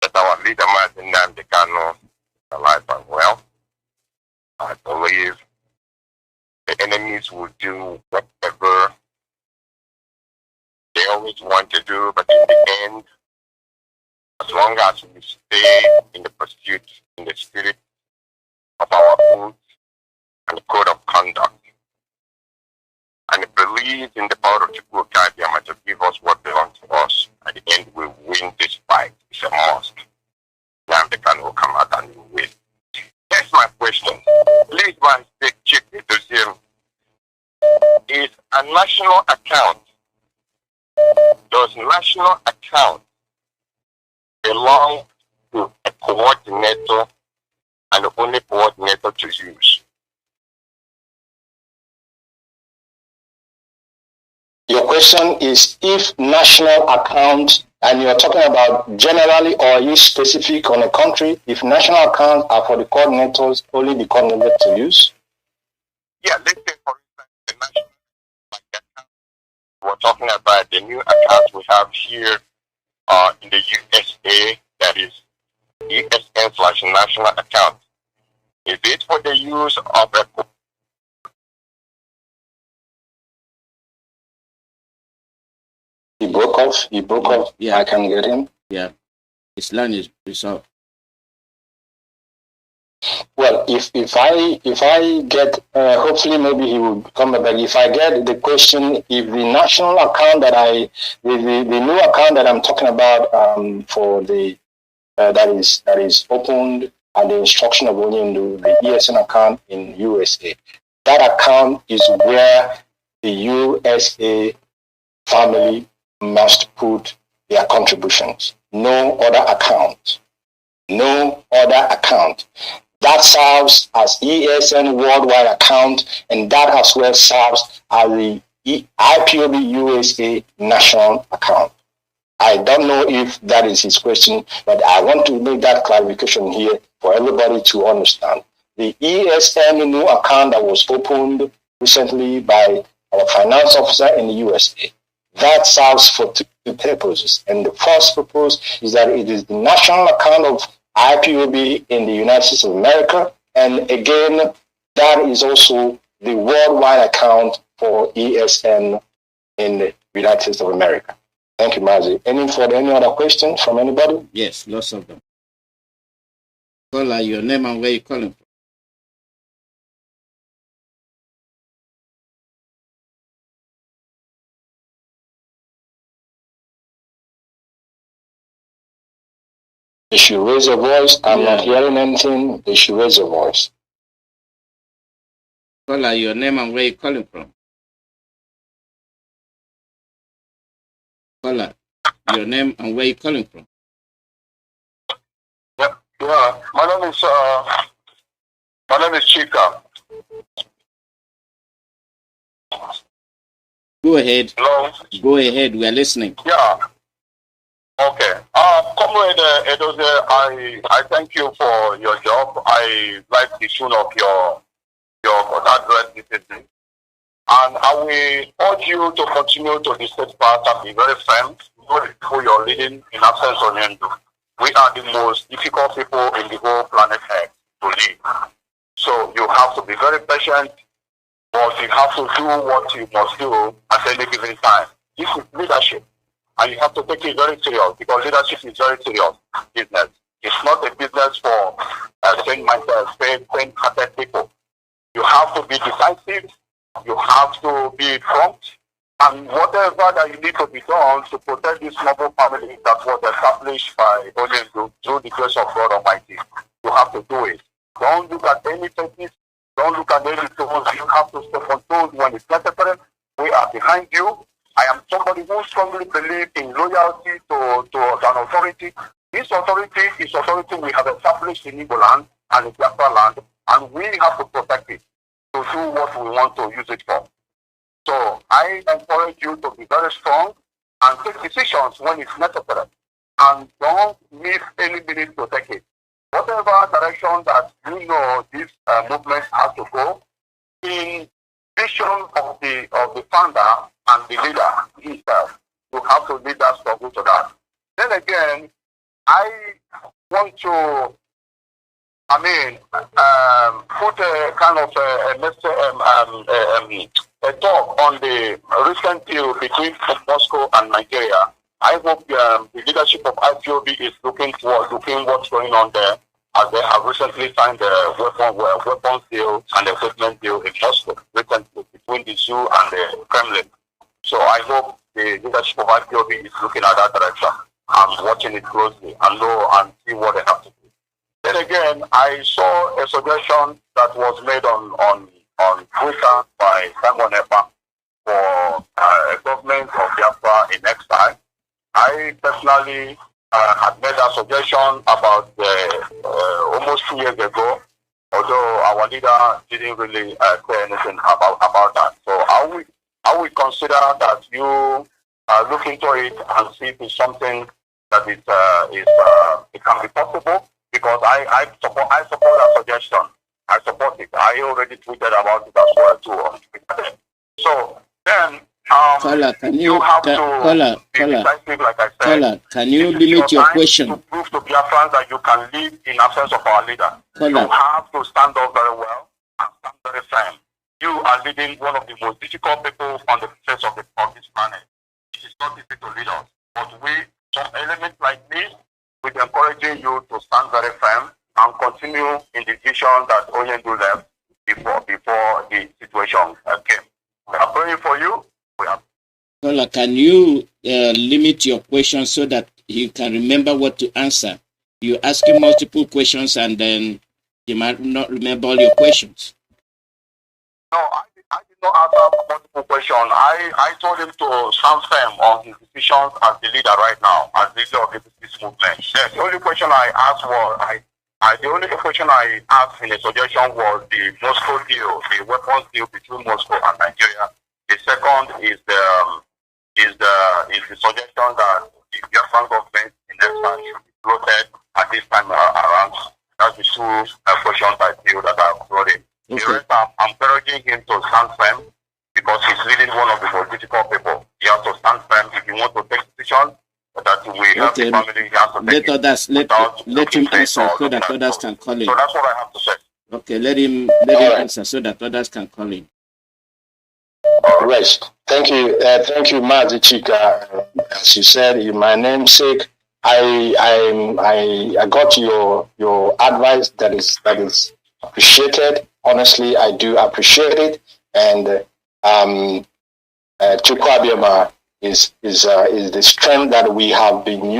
E: that our leader Mazi Nnamdi Kanu is alive and well. I believe the enemies will do whatever they always want to do, but in the end, as long as we stay in the pursuit, in the spirit of our oath and code of conduct, and believe in the power of Chika to give us what belongs to us, at the end we win this fight. It's a must. Nnamdi Kanu will come out and we win. Here's my question. Please, my state chief Edoziem, is a national account. Does national account belong to a coordinator and the only coordinator to use?
C: Your question is if national account, and you're talking about generally or is specific on a country, if national accounts are for the coordinators, only the coordinator to use?
E: Yeah, let's say for instance the national account. We're talking about the new account we have here in the USA, that is ESN/national account. Is it for the use of a
C: He broke off.
B: Yeah.
C: I can get him.
B: Yeah, his line is resolved.
C: Well, if I get, hopefully maybe he will come back. If I get the question, if the national account that the new account that I'm talking about for the that is opened at the instruction of Onyendu, the ESN account in USA, that account is where the USA family must put their contributions. No other account. No other account. That serves as ESN worldwide account, and that as well serves as the IPOB USA national account. I don't know if that is his question, but I want to make that clarification here for everybody to understand. The ESN new account that was opened recently by our finance officer in the USA, that serves for two purposes. And the first purpose is that it is the national account of IPOB in the United States of America. And again, that is also the worldwide account for ESN in the United States of America. Thank you, Mazi. Any other questions from anybody?
B: Yes, lots of them. Caller, your name and where you calling from?
C: They should raise your voice. I'm not hearing anything. They should raise your voice.
B: Caller, your name and where you calling from? Caller, your name and where you calling from?
E: Yeah. My name is Chika.
B: Go ahead.
E: Hello.
B: Go ahead. We are listening.
E: Yeah. Okay. Comrade Edoziem, I thank you for your job. I like the tune of your address this evening. And I will urge you to continue to be steadfast and be very firm who you're leading in absence of Onyendu. We are the most difficult people in the whole planet Earth to lead. So you have to be very patient, but you have to do what you must do at any given time. This is leadership. And you have to take it very serious, because leadership is very serious business. It's not a business for faint-hearted people. You have to be decisive. You have to be prompt. And whatever that you need to be done to protect this noble family that was established by Onyendu through the grace of God Almighty, you have to do it. Don't look at any things. Don't look at any tools. You have to step on toes when it's necessary. We are behind you. I am somebody who strongly believes in loyalty to an authority. This authority is authority we have established in Igbo land and in Biafra land, and we have to protect it to do what we want to use it for. So I encourage you to be very strong and take decisions when it's necessary. and don't miss any minute to take it. Whatever direction that you know this movement has to go, in vision of the founder and the leader himself, you have to lead that struggle to that. Then again, I want to, put a kind of a talk on the recent deal between Moscow and Nigeria. I hope the leadership of IPOB is looking what's going on there, as they have recently signed a weapons deal and equipment deal in Moscow recently between the zoo and the Kremlin. So I hope the leadership of IPOB is looking at that direction and watching it closely and see what they have to do. Then again, I saw a suggestion that was made on Twitter by Simon Epa for a government of Biafra in exile. I personally had made a suggestion about almost 2 years ago, although our leader didn't really say anything about that. So I will consider that you look into it and see if it's something that it can be possible, because I support that suggestion. I support it. I already tweeted about it as well too on Twitter. So then
B: Caller, can
E: you have to be decisive, like I said.
B: Caller, can you limit your question?
E: To prove to Biafrans that you can lead in absence of our leader.
B: Caller.
E: You have to stand up very well and stand very firm. You are leading one of the most difficult people on the face of this planet. It is not easy to lead us, but some elements like me, we're encouraging you to stand very firm and continue in the vision that Oyendu left before the situation came. We are praying for you.
B: Caller, can you limit your questions so that you can remember what to answer? You ask him multiple questions and then you might not remember all your questions.
E: No, I did not answer multiple questions. I told him to stand firm on his decisions as the leader right now, as the leader of this movement. The only question I asked was, the only question I asked in the suggestion was the Moscow deal, the weapons deal between Moscow and Nigeria. The second is the suggestion that the Biafran government in exile should be floated at this time around. That's the two questions I feel that I've brought in. Okay. The rest, I'm encouraging him to stand firm because he's leading one of the most difficult people. He has to stand firm if he wants to take decisions that we help the family. He has to take
B: let him answer so that others can call in.
E: So that's what I have to say.
B: Okay, let him answer so that others can call in.
C: Right. Thank you, Mazi Chika. As you said, in my namesake, I got your advice that is appreciated. Honestly, I do appreciate it. And Chukwabiama is the strength that we have been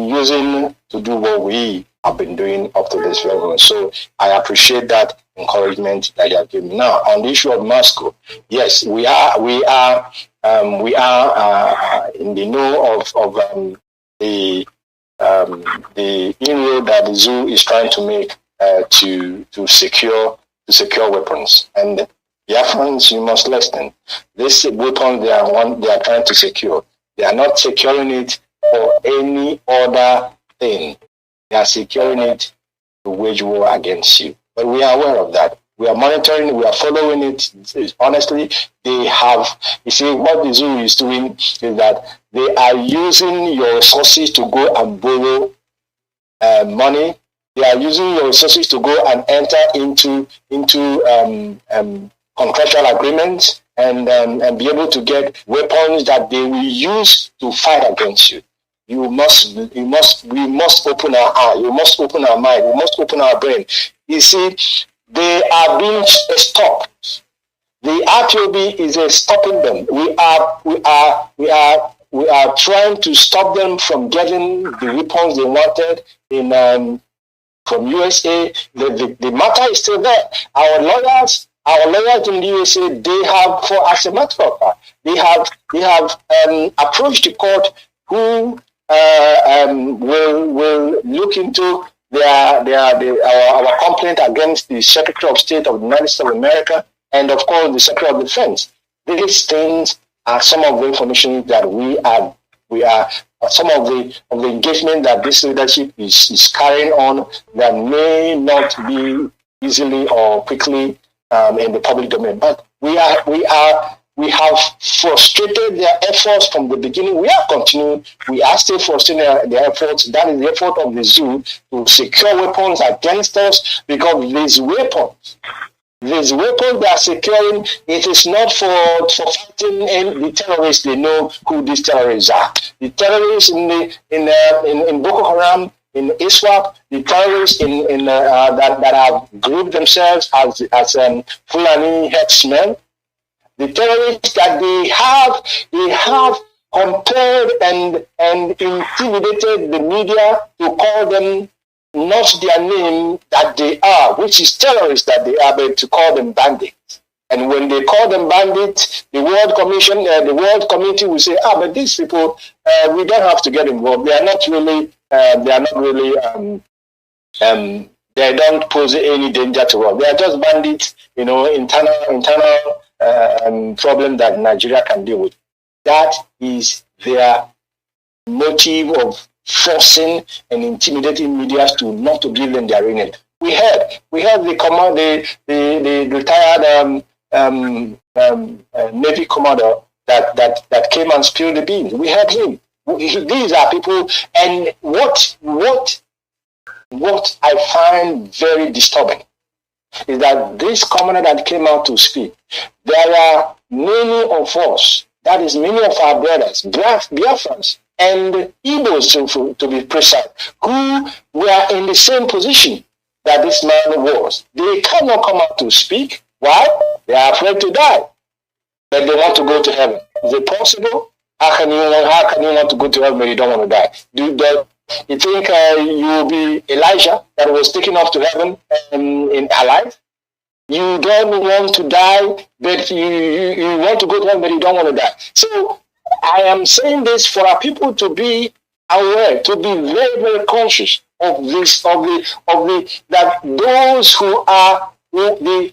C: using to do what we have been doing up to this level. So I appreciate that encouragement that you have given. Now, on the issue of Moscow, yes, we are in the know of the inroad that the zoo is trying to make to secure weapons. And Biafrans, you must listen. This weapon they are trying to secure, they are not securing it for any other thing. They are securing it to wage war against you. But we are aware of that. We are monitoring, we are following it. Honestly, they have, you see, what the zoo is doing is that they are using your resources to go and borrow money. They are using your resources to go and enter into contractual agreements and be able to get weapons that they will use to fight against you. We must open our eye. We must open our mind. We must open our brain. You see, they are being stopped. The RTOB is stopping them. We are trying to stop them from getting the weapons they wanted from USA. The matter is still there. Our lawyers in the USA, they have, as a matter of fact, they have approached the court who will look into our complaint against the Secretary of State of the United States of America and, of course, the Secretary of Defense. These things are some of the information that we are some of the engagement that this leadership is carrying on that may not be easily or quickly in the public domain. But we have frustrated their efforts from the beginning. We are continuing. We are still frustrating their efforts. That is the effort of the zoo to secure weapons against us, because these weapons they are securing, it is not for fighting the terrorists. They know who these terrorists are. The terrorists in Boko Haram, in ISWAP, the terrorists that have grouped themselves as Fulani herdsmen, the terrorists that they have compared and intimidated the media to call them not their name that they are, which is terrorists that they are, but to call them bandits. And when they call them bandits, the World Community will say, but these people, we don't have to get involved. They don't pose any danger to us. They are just bandits, internal problem that Nigeria can deal with. That is their motive of forcing and intimidating media to not to give them their remit. We had the retired Navy commander that came and spilled the beans. We had him. These are people, and what I find very disturbing is that this commander that came out to speak, there are many of us, that is many of our brothers, Biafrans, and Igbos, to be precise, who were in the same position that this man was. They cannot come out to speak. Why? They are afraid to die, but they want to go to heaven. Is it possible? How can you want to go to heaven when you don't want to die? You think you will be Elijah that was taken off to heaven alive? You don't want to die, but you want to go to heaven, but you don't want to die. So I am saying this for our people to be aware, to be very, very conscious of this, that those who are the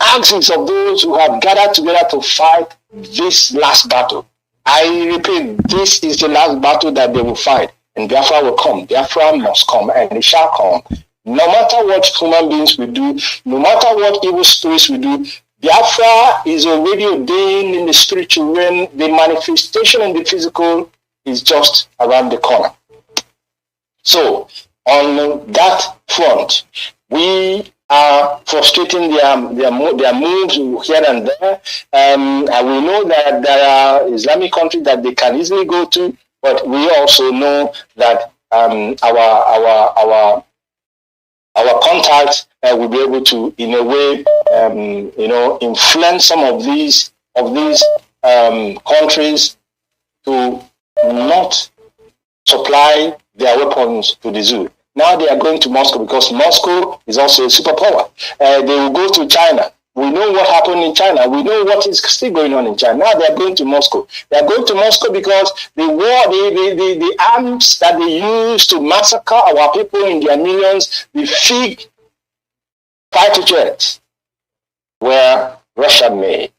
C: axis of those who have gathered together to fight this last battle. I repeat, this is the last battle that they will fight, and Biafra will come. Biafra must come, and it shall come. No matter what human beings will do, no matter what evil spirits will do, Biafra is already ordained in the spiritual realm. The manifestation in the physical is just around the corner. So, on that front, we are frustrating their moves here and there. And we know that there are Islamic countries that they can easily go to, but we also know that our contacts will be able to, in a way, influence some of these countries to not supply their weapons to the zoo. Now they are going to Moscow because Moscow is also a superpower. They will go to China. We know what happened in China. We know what is still going on in China. Now they are going to Moscow. They are going to Moscow because the war, the arms that they use to massacre our people in their millions, the big fighter jets, were Russian made.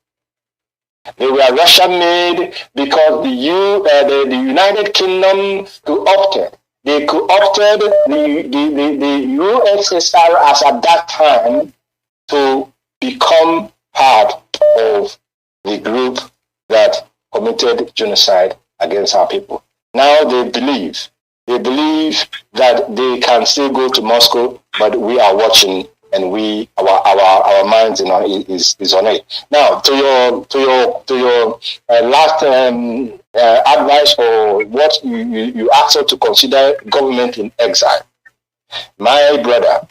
C: They were Russian made because the United Kingdom co-opted. They co-opted the USSR as at that time to become part of the group that committed genocide against our people. Now they believe that they can still go to Moscow, but we are watching, and our minds is on it. Now to your last advice, or what you asked us to consider government in exile. My brother,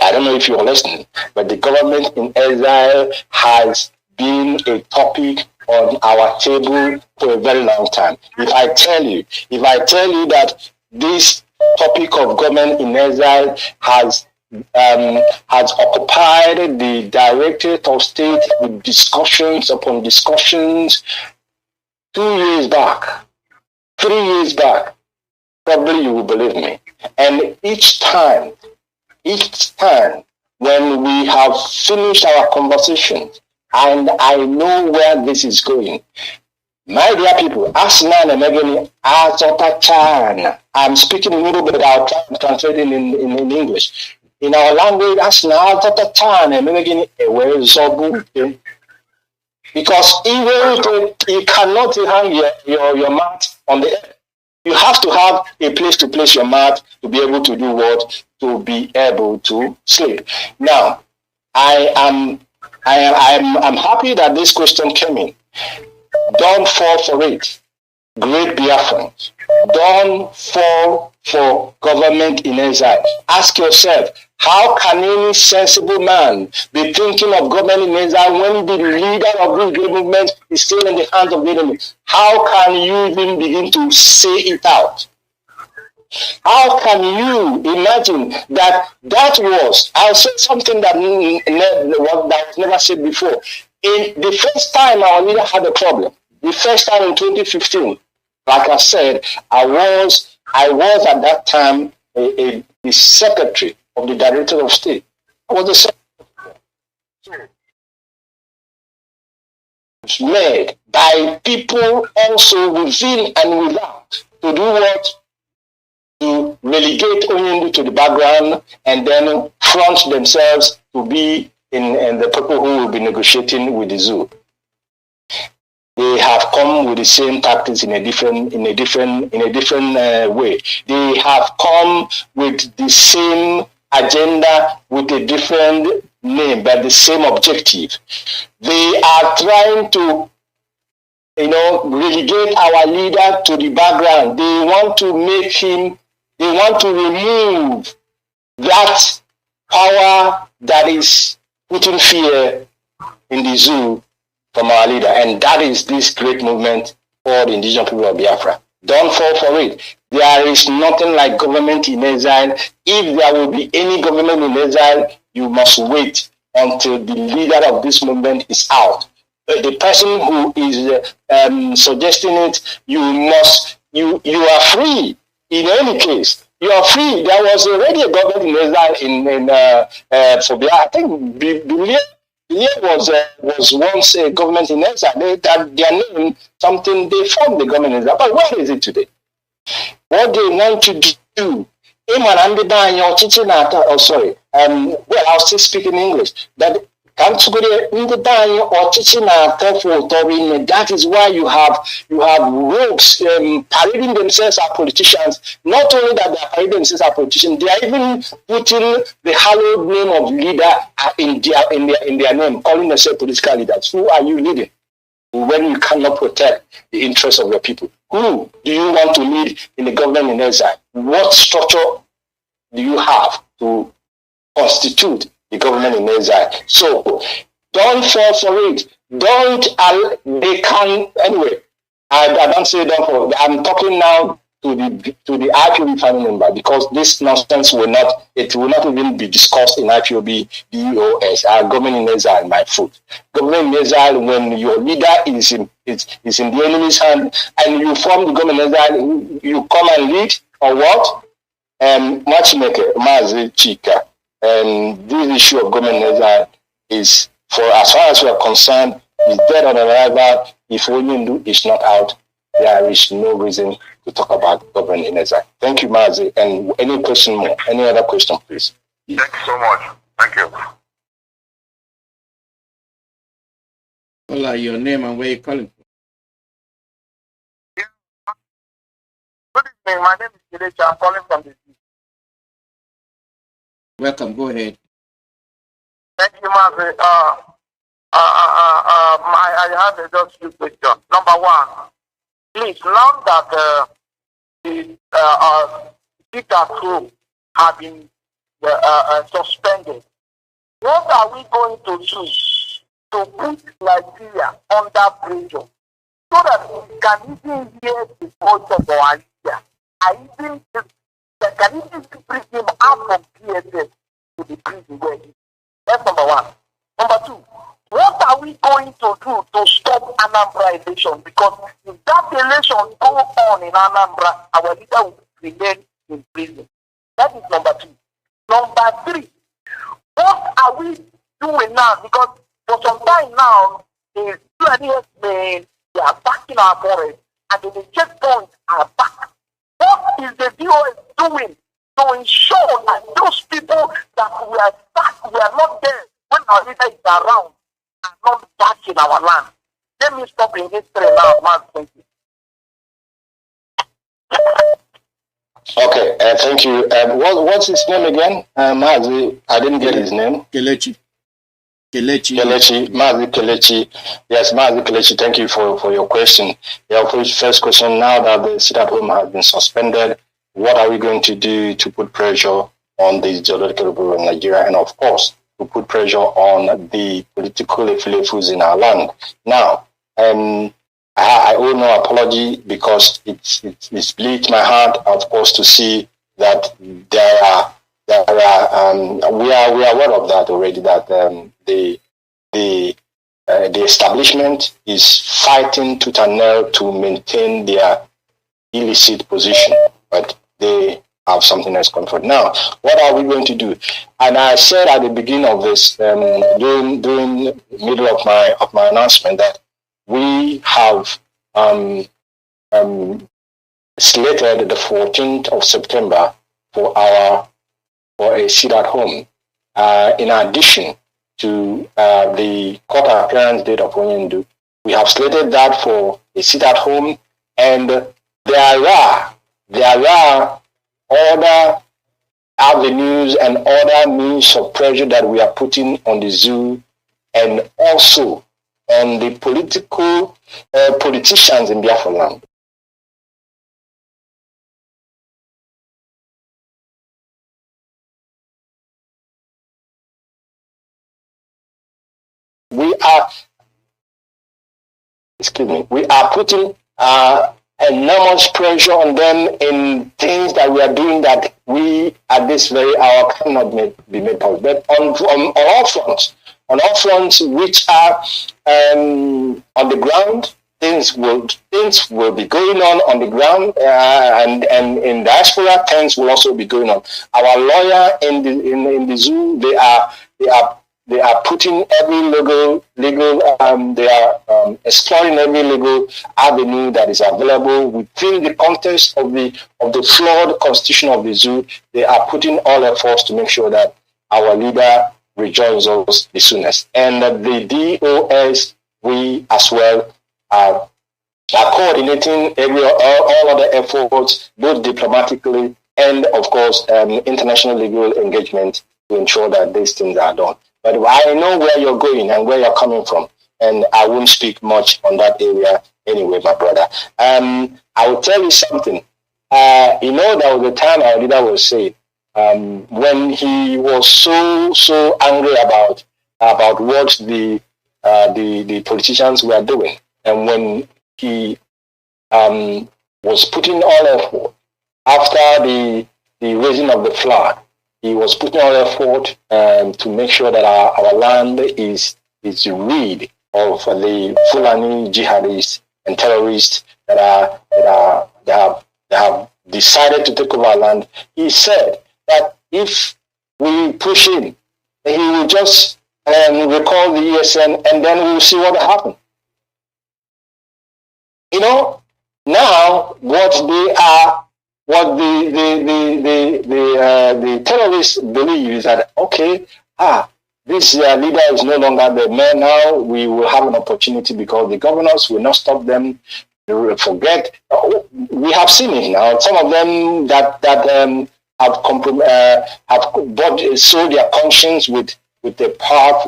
C: I don't know if you're listening, but the government in exile has been a topic on our table for a very long time. If I tell you that this topic of government in exile has occupied the Directorate of State with discussions upon discussions 2 years back, 3 years back, probably you will believe me. And each time when we have finished our conversation, and I know where this is going, My dear people, I'm speaking a little bit, I'll try to translate it in English. In our language, because even you cannot hang your mat on the air. You have to have a place to place your mat to be able to do what? To be able to sleep. Now, I'm happy that this question came in. Don't fall for it. Great Biafrans. Don't fall for government in exile. Ask yourself, how can any sensible man be thinking of government in exile when the leader of this great movement is still in the hands of the enemy? How can you even begin to say it out? How can you imagine that was, I'll say something that was never said before. In the first time our leader had a problem, the first time in 2015, like I said, I was at that time the secretary of the Director of State. I was the secretary. Made by people also within and without to do what? To relegate Onyindu to the background and then front themselves to be in the people who will be negotiating with the zoo. They have come with the same tactics in a different way. They have come with the same agenda with a different name, but the same objective. They are trying to, relegate our leader to the background. They want to remove that power that is putting fear in the zoo from our leader, and that is this great movement for the indigenous people of Biafra. Don't fall for it. There is nothing like government in exile. If there will be any government in exile, you must wait until the leader of this movement is out. The person who is suggesting it, you are free. In any case, you are free. There was already a government in exile for Biafra. I think was once a government in exile. Their name, something, they formed the government in exile. But where is it today? What they want to do, I'll still speak in English. That is why you have rogues parading themselves as politicians. Not only that they are parading themselves as politicians, they are even putting the hallowed name of leader in their name, calling themselves political leaders. Who are you leading when you cannot protect the interests of your people? Who do you want to lead in the government in exile? What structure do you have to constitute the government in exile? So don't fall for it. Anyway, I don't say don't fall. I'm talking now to the IPOB family member, because this nonsense will not even be discussed in IPOB, DOS, government in exile, my foot. Government in exile, when your leader is in the enemy's hand and you form the government in exile, you come and lead, or what? Matchmaker, Mazi Chika. And this issue of government in exile is, for as far as we are concerned, is dead on arrival. If Onyindu is not out, there is no reason to talk about government in exile. Thank you, Mazi. And any question more? Any other question, please?
E: Thank you so much. Thank you.
B: Hola, your name and where you calling from?
E: Yeah. Good evening. My name is Chika. I'm calling from the city.
B: Welcome. Go ahead.
E: Thank you, Mazi. I have just few questions. Number one, please, now that the Chika crew have been suspended, what are we going to do to put Nigeria under pressure so that we can even hear the voice of our leader? Can even bring him out from PSS to the prison where he is? That's number one. Number two, what are we going to do to stop Anambra election? Because if that election goes on in Anambra, our leader will remain in prison. That is number two. Number three, what are we doing now? Because for some time now, they are backing taking our forest, and the checkpoints are back. What is the DOS doing to ensure that those people that were stuck, were not there when our leader is around, are not back in our land? Let me stop in history now, Mark. Thank you.
C: Okay, thank you. What's his name again? Mazi, I didn't get his name.
B: Kelechi.
C: Mazi Kelechi. Yes, Mazi Kelechi, thank you for your question. Your first question, now that the sit-at-home has been suspended, what are we going to do to put pressure on the geological republic of Nigeria, and of course, to put pressure on the political affiliates in our land? Now, I owe no apology because it's bleeds my heart, of course, to see that we are aware of that already, that the establishment is fighting tooth and nail to maintain their illicit position, but they have something else coming forward. Now, what are we going to do? And I said at the beginning of this, during the middle of my announcement, that we have slated the 14th of September for a sit-at-home. In addition to the court appearance date of Onyendu, we have slated that for a sit-at-home, and there are other avenues and other means of pressure that we are putting on the zoo, and also on the politicians in Biafra land. We are putting enormous pressure on them in things that we are doing that we at this very hour cannot be made possible. But on all fronts which are on the ground, things will be going on the ground, and in diaspora, things will also be going on. Our lawyer in the zoo, they are putting every legal they are exploring every legal avenue that is available within the context of the flawed constitution of the zoo. They are putting all efforts to make sure that our leader rejoins us the soonest. And the DOS, we as well are coordinating all other efforts, both diplomatically and, of course, international legal engagement to ensure that these things are done. But I know where you're going and where you're coming from, and I won't speak much on that area anyway, my brother. I will tell you something. There was a time our leader was saying, when he was so angry about what the politicians were doing, and when he was putting all effort after the raising of the flag, he was putting all effort to make sure that our land is rid of the Fulani jihadists and terrorists that have decided to take over our land. He said that if we push him, he will just recall the ESN, and then we will see what will happen. Now what the terrorists believe is that, okay, this leader is no longer the man now. We will have an opportunity because the governors will not stop them. They will forget. We have seen it now. Some of them that have sold their conscience with the power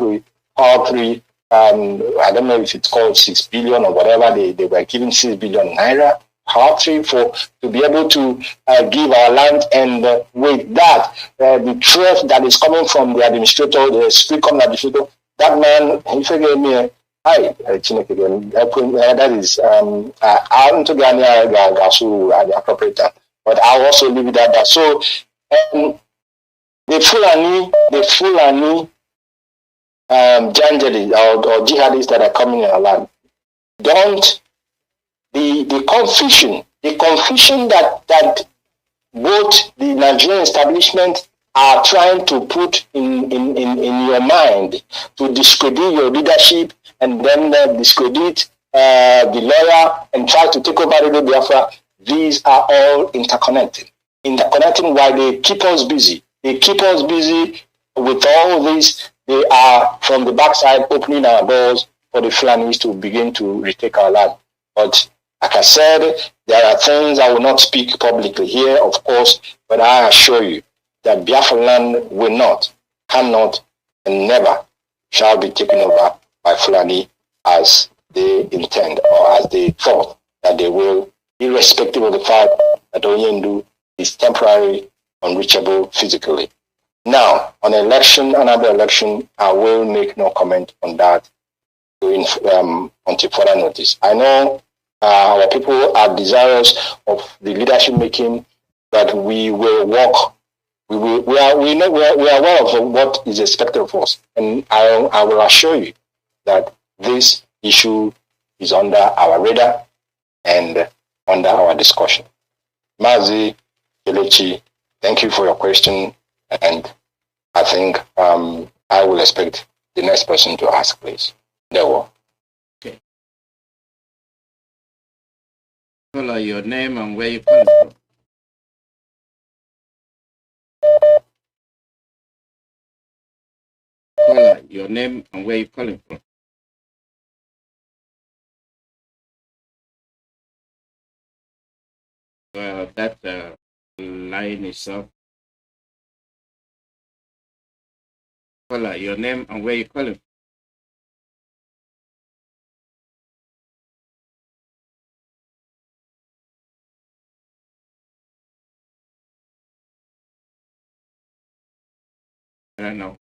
C: three. I don't know if it's called 6 billion or whatever. They were giving 6 billion naira. Power three to be able to give our land, and with that, the threat that is coming from the administrator, the speaker administrator, that man, he forgave me. That is, I don't the appropriate time, but I'll also leave it at that. So, the Fulani Janjali or jihadists that are coming in our land, the confusion that both the Nigerian establishment are trying to put in your mind to discredit your leadership, and then discredit the lawyer, and try to take over Radio Biafra. These are all interconnected while they keep us busy. They keep us busy with all this. They are from the backside opening our doors for the Fulanis to begin to retake our land. But like I said, there are things I will not speak publicly here, of course, but I assure you that Biafra land will not, cannot, and never shall be taken over by Fulani as they intend or as they thought that they will, irrespective of the fact that Onyendu is temporary, unreachable physically. Now, on another election, I will make no comment on that until further notice. I know our people are desirous of the leadership making, that we will work. We are aware of what is expected of us, and I will assure you that this issue is under our radar and under our discussion. Mazi Kelechi, thank you for your question, and I think I will expect the next person to ask, please. There were.
B: Okay. Call your name and where you calling from. Call your name and where you calling from. Well, that line is up. Call your name and where you calling from. I don't know.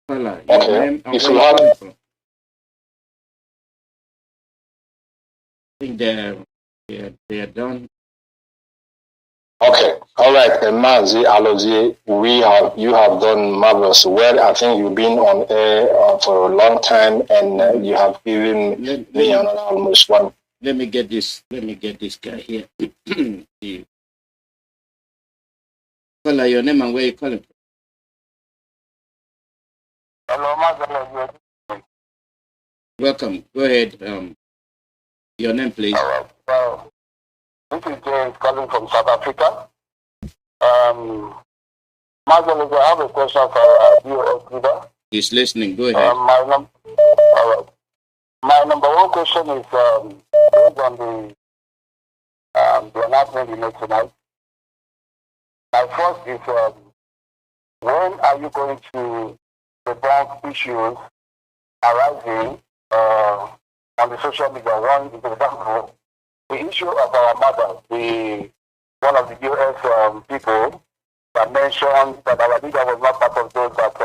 B: Your name and
C: If
B: where
C: you
B: you
C: have,
B: calling from. I think they are done.
C: okay, all right, Mazi Alozie, you have done marvelous well. I think you've been on air for a long time, and you have given me almost one.
B: Let me get this guy here. Call your name and where you calling from.
E: Hello, Mazi.
B: Welcome. Go ahead. Your name, please.
E: All right. Well, this is James calling from South Africa. Mazi, I have a question for you.
B: He's listening. Go ahead.
E: All right. My number one question is based on the announcement you made tonight. My first is when are you going to debunk issues arising on the social media? One is, for example, the issue of our mother, one of the US people that mentioned that our leader was not part of those that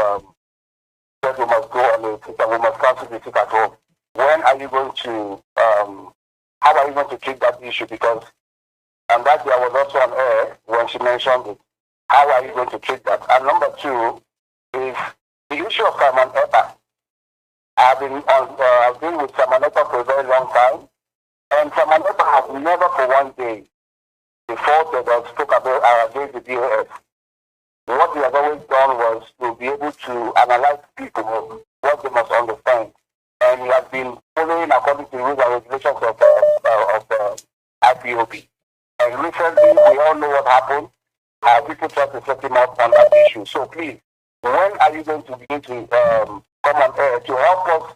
E: said we must go on the Twitter, we must cancel the Twitter at home. When are you going to, how are you going to treat that issue? Because, and that day I was also on air when she mentioned it. How are you going to treat that? And number two is the issue of Simon Eppa. I've been with Simon Eppa for a very long time, and Simon Eppa has never for one day before they spoke about against the DOS. What he has always done was to be able to analyze people, what they must understand. And he has been following according to rules and regulations of IPOB. And recently, we all know what happened. People tried to set him up on that issue. So please, when are you going to begin to come on air to help us,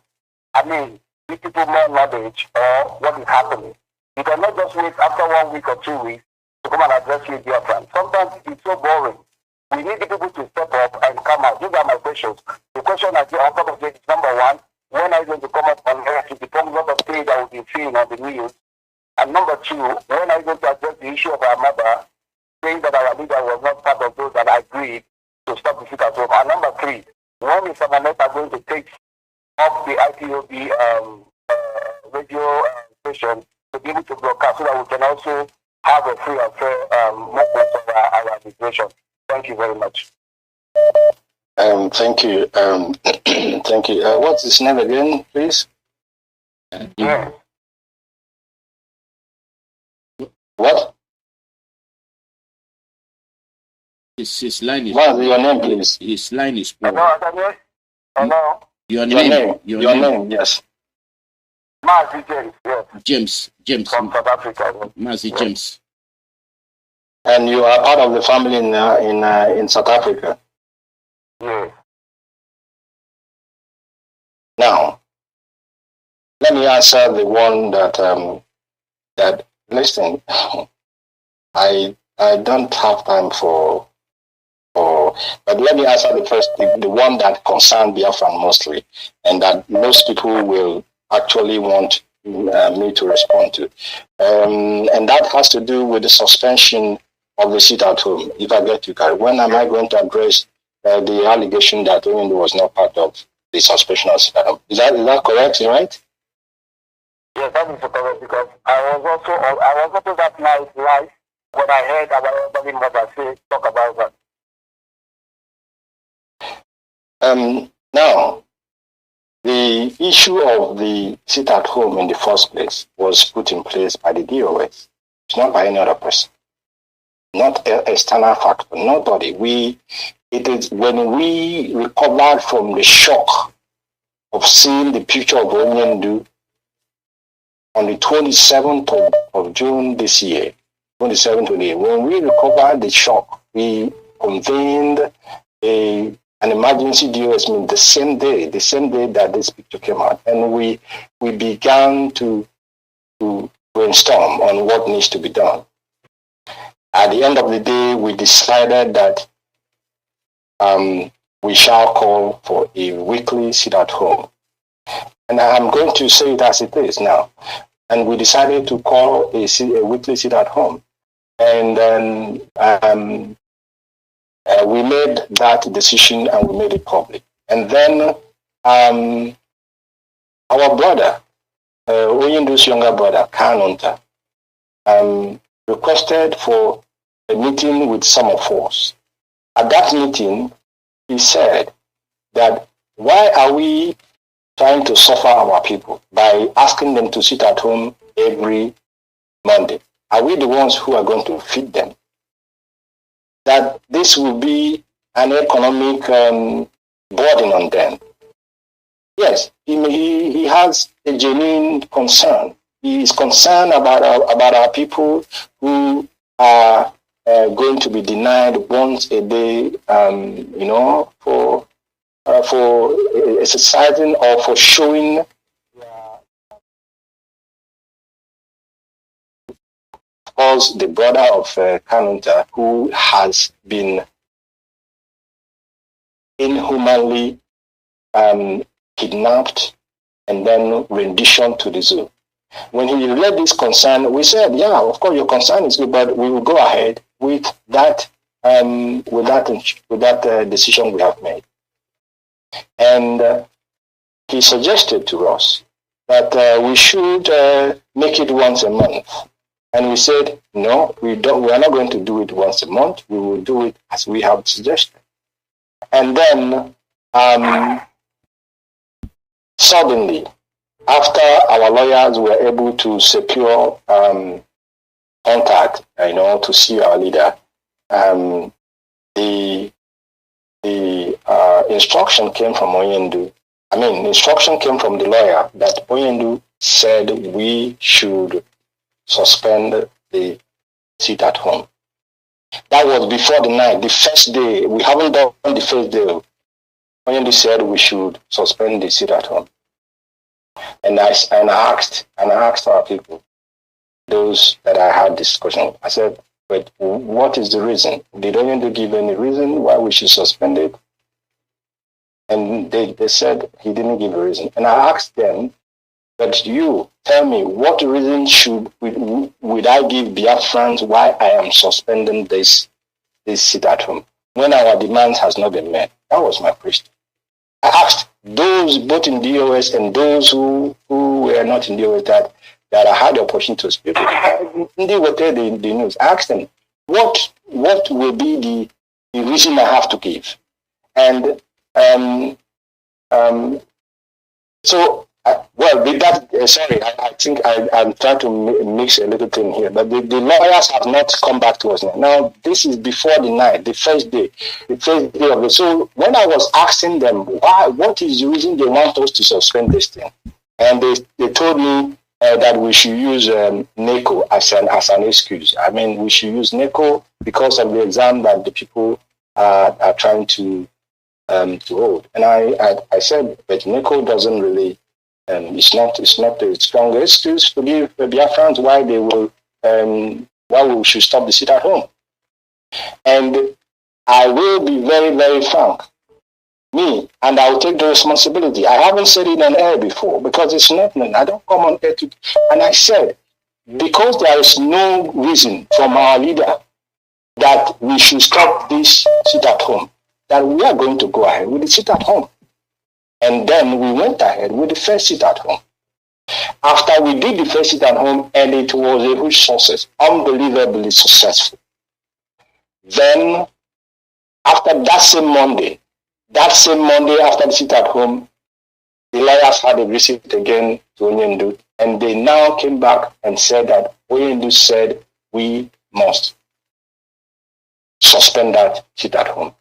E: give people more knowledge or what is happening? You cannot just wait after 1 week or 2 weeks to come and address you, dear friend. Sometimes it's so boring. We need the people to step up and come out. These are my questions. The question I get on top of it is, number one, when are you going to come up on air to become one of the things that will be seen on the news? And number two, when are you going to address the issue of our mother, saying that our leader was not part of those that agreed to stop the sit at home? And number three, when is Samaneta going to take up the IPOB radio station to be able to broadcast so that we can also have a free and fair movement of our administration? Thank you very much.
C: Thank you. Thank you. What's his name again, please? What?
B: His line is
C: Mazi, your name, please.
B: His line is poor.
E: Hello?
B: Your name,
C: yes.
E: Mazi James, yes.
B: James.
E: From South Africa.
B: Mazi James.
C: And you are part of the family in South Africa.
E: Yes.
C: Now, let me answer the one that listen. I don't have time but let me answer the one that concerns Biafran mostly, and that most people will actually want me to respond to. And that has to do with the suspension of the sit at home. If I get you, when am I going to address the allegation that Oyindu was not part of the suspension of sit at home? Is that correct, right?
E: Yes, that is correct, because I was also that night live when I heard our elderly mother talk about that.
C: Now, the issue of the sit at home in the first place was put in place by the DOS. It's not by any other person, not an external factor, nobody. It is when we recovered from the shock of seeing the picture of Onyendu on the 27th of June this year, 27th, when we recovered the shock, we convened an emergency DOS meeting the same day that this picture came out, and we began to brainstorm on what needs to be done. At the end of the day, we decided that we shall call for a weekly sit at home. And I'm going to say it as it is now. And we decided to call a weekly sit at home. And then we made that decision and we made it public. And then our brother, Oyindu's younger brother, Kanunta, requested for a meeting with some of us. At that meeting, he said that why are we trying to suffer our people by asking them to sit at home every Monday? Are we the ones who are going to feed them? That this will be an economic burden on them. Yes, he has a genuine concern. He is concerned about our people who are going to be denied once a day, for exercising or for showing. Of course, the brother of Kanunta, who has been inhumanly kidnapped and then renditioned to the zoo. When he read this concern, we said, yeah, of course your concern is good, but we will go ahead with that decision we have made. And he suggested to us that we should make it once a month. And we said, no, we are not going to do it once a month. We will do it as we have suggested. And then suddenly, after our lawyers were able to secure contact, to see our leader, the instruction came from Oyindu. Instruction came from the lawyer that Oyindu said we should suspend the sit at home. That was before the night, the first day. We haven't done the first day. Oyindu said we should suspend the sit at home. And I asked our people, those that I had discussion. I said, but what is the reason? Did Oyindu give any reason why we should suspend it? And they said he didn't give a reason. And I asked them, but you tell me, what reason would I give Biafrans why I am suspending this sit at home when our demands has not been met? That was my question. I asked those both in DOS and those who were not in DOS that I had the opportunity to speak with. They were there the news. I asked them, what will be the reason I have to give? And so I think I'm trying to mix a little thing here, but the lawyers have not come back to us now. Now, this is before the night, the first day of it. So when I was asking them, what is the reason they want us to suspend this thing? And they told me that we should use NECO as an excuse. I mean, we should use NECO because of the exam that the people are trying to hold. And I said, but NECO doesn't really. It's not the strongest excuse to give the Biafrans why we should stop the sit at home. And I will be very, very frank. And I will take the responsibility. I haven't said it on air before because it's not. I don't come on air to. And I said, because there is no reason from our leader that we should stop this sit at home, that we are going to go ahead with the sit at home. And then we went ahead with the first sit at home. After we did the first sit at home, and it was a huge success, unbelievably successful. Then, after that same Monday after the sit at home, the lawyers had a visit again to Onyendu, and they now came back and said that Onyendu said we must suspend that sit at home.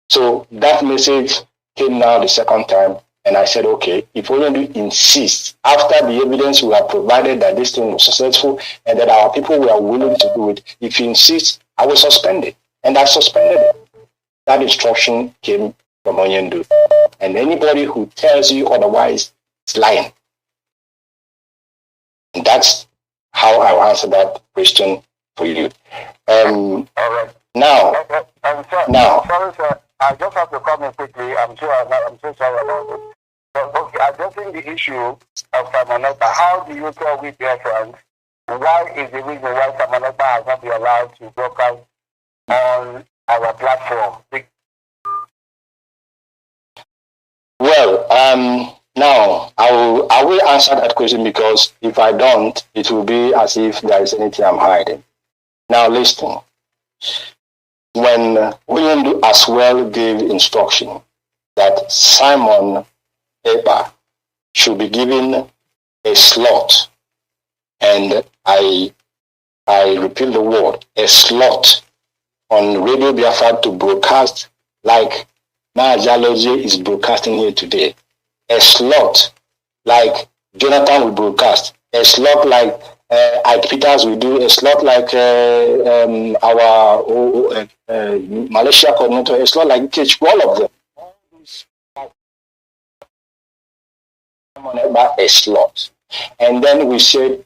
C: So that message came now the second time, and I said, okay, if Onyendu insists, after the evidence we have provided that this thing was successful and that our people were willing to do it, if he insists, I will suspend it. And I suspended it. That instruction came from Onyendu. And anybody who tells you otherwise is lying. And that's how I will answer that question for you.
E: All right.
C: Now,
E: Sorry, sir. I just have to comment quickly. I'm so sorry about it. But okay, addressing the issue of Samanota, how do you tell we Biafrans why is the reason why Samanota has not been allowed to broadcast on our platform?
C: Well, now I will answer that question because if I don't, it will be as if there is anything I'm hiding. Now listen. When Onyendu as well gave instruction that Simon Ekpa should be given a slot, and I repeat the word, a slot on Radio Biafra to broadcast like Mazi is broadcasting here today, a slot like Jonathan will broadcast, a slot like Ike Peters will do, a slot like our Malaysia coordinator, a slot like Cage, all of them. About a slot. And then we said,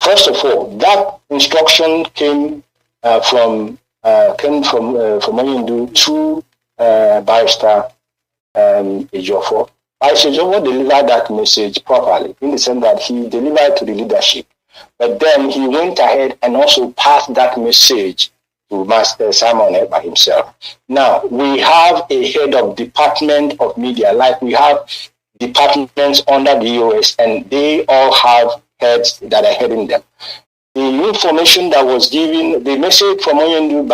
C: first of all, that instruction came from Onyendu to Barrister Ejiofor. Barrister Ejiofor delivered that message properly, in the sense that he delivered to the leadership. But then he went ahead and also passed that message to Master Simon Ekpa himself. Now, we have a head of Department of Media, like we have departments under the EOS, and they all have heads that are heading them. The information that was given, the message from Onyendu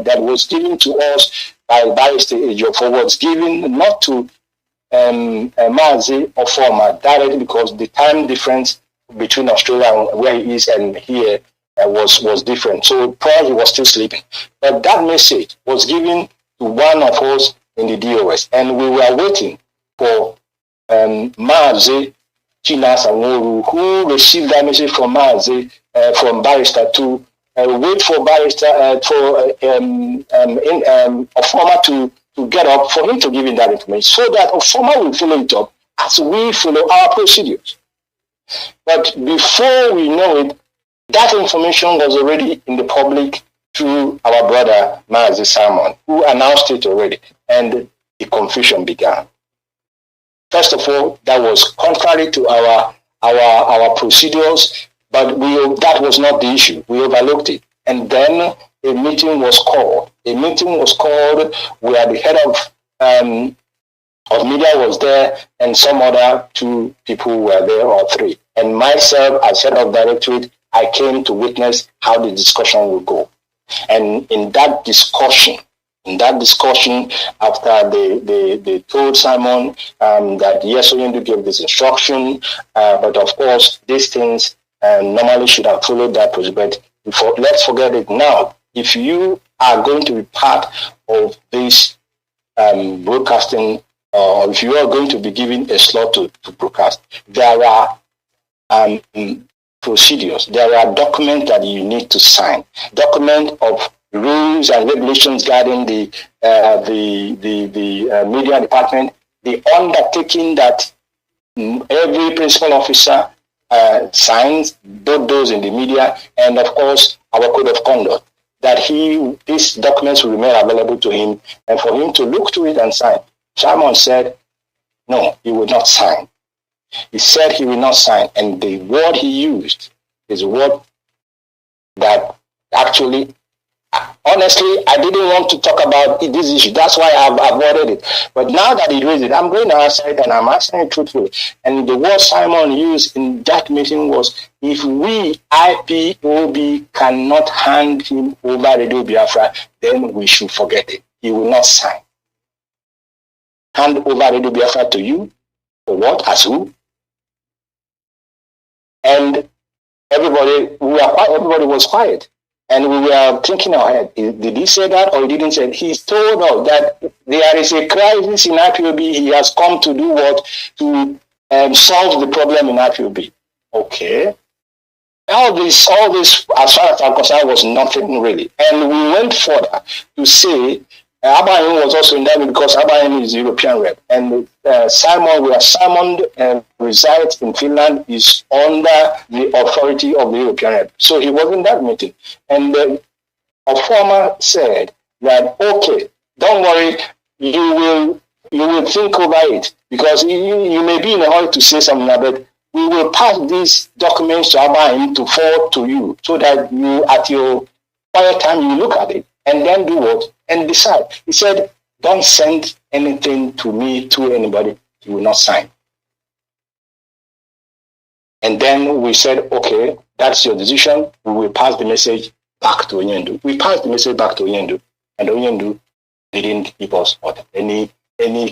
C: that was given to us by Barrister Ejiofor was given not to Mazi or former directly, because the time difference between Australia and where he is and here was different. So probably he was still sleeping. But that message was given to one of us in the DOS, and we were waiting for Mazi Nnamdi, who received that message from Mazi, from Barrister, to wait for Barrister Ofoma to get up for him to give him that information, so that Ofoma will follow it up as we follow our procedures. But before we know it, that information was already in the public through our brother Mazi Simon, who announced it already, and the confusion began. First of all, that was contrary to our procedures, but that was not the issue. We overlooked it. And then a meeting was called. Where the head of media was there, and some other 2 people were there, or 3. And myself, as head of directorate, I came to witness how the discussion will go. And in that discussion, In that discussion, after they told Simon that yes, Oyendu gave this instruction, but of course, these things normally should have followed that procedure. But let's forget it now. If you are going to be part of this broadcasting, or if you are going to be given a slot to broadcast, there are procedures. There are documents that you need to sign. Document of rules and regulations guiding the media department. The undertaking that every principal officer signs, both those in the media, and of course our code of conduct. That these documents will remain available to him, and for him to look to it and sign. Simon said, no, he would not sign. He said he will not sign, and the word he used is a word that actually, honestly, I didn't want to talk about this issue. That's why I've avoided it. But now that he raised it, I'm going to answer it, and I'm answering it truthfully. And the word Simon used in that meeting was, if we, IPOB, cannot hand him over Radio Biafra, then we should forget it. He will not sign. Hand over Radio Biafra to you? For what? As who? And everybody was quiet. And we were thinking ahead, did he say that or he didn't say it? He told us that there is a crisis in IPOB. He has come to do what? To solve the problem in IPOB. Okay. All this, as far as I'm concerned, was nothing really. And we went further to say, Abraham was also in that because Abraham is European rep. And Simon, where Simon resides in Finland, is under the authority of the European rep. So he was in that meeting. And a former said that, okay, don't worry, you will think over it, because you may be in a hurry to say something, but we will pass these documents to Abraham to forward to you, so that you, at your quiet time, you look at it and then do what? And decide. He said, don't send anything to me, to anybody. He will not sign. And then we said, okay, that's your decision. We will pass the message back to Oyendu. We passed the message back to Oyendu, and Oyendu didn't give us any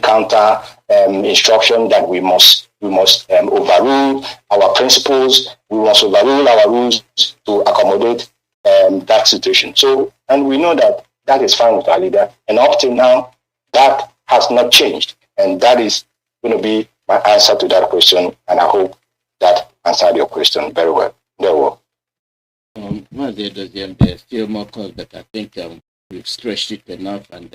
C: counter instruction that we must overrule our principles. We must overrule our rules to accommodate that situation. So, and we know that is fine with our leader. And up till now, that has not changed. And that is going to be my answer to that question. And I hope that answered your question very well. Very well.
B: Mazi Edoziem, there's still more calls, but I think we've stretched it enough. And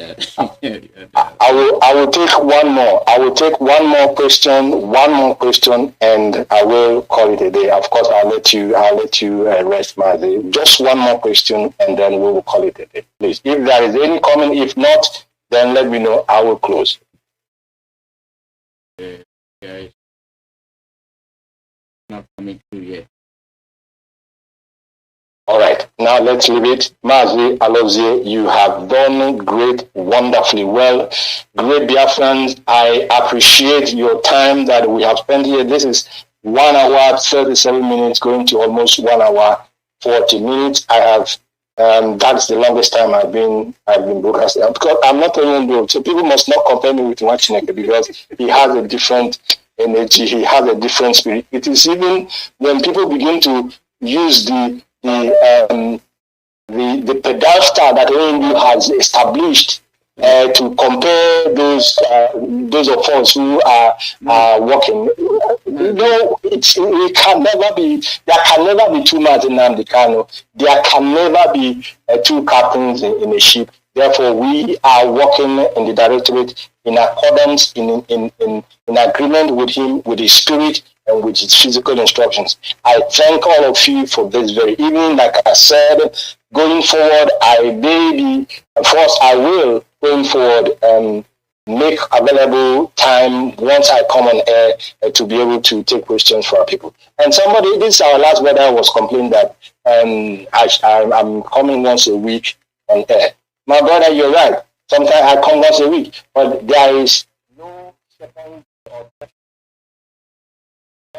C: I will take one more. I will take one more question, and I will call it a day. Of course, I'll let you rest, Mazi. Just one more question, and then we will call it a day. Please, if there is any comment, if not, then let me know. I will close.
B: Guys, not coming through yet.
C: All right, now let's leave it. Mazi Nnamdi, you have done great, wonderfully well. Great Biafrans, I appreciate your time that we have spent here. This is 1 hour, 37 minutes, going to almost 1 hour, 40 minutes. I have, that's the longest time I've been broadcasting. Because I'm not Oyendu, so people must not compare me with Wachineke, because he has a different energy, he has a different spirit. It is even when people begin to use the pedestal that Oyendu has established to compare those of us who are working. No, it can never be. There can never be two Mazi Nnamdi Kanu. There can never be two captains in a ship. Therefore, we are working in the directorate in accordance, in agreement with him, with his spirit, and with his physical instructions. I thank all of you for this very evening. Like I said, going forward, I will, going forward, make available time once I come on air to be able to take questions for our people. And somebody, this our last brother was complaining that I'm coming once a week on air. My brother, you're right. Sometimes I come once a week, but there is no second or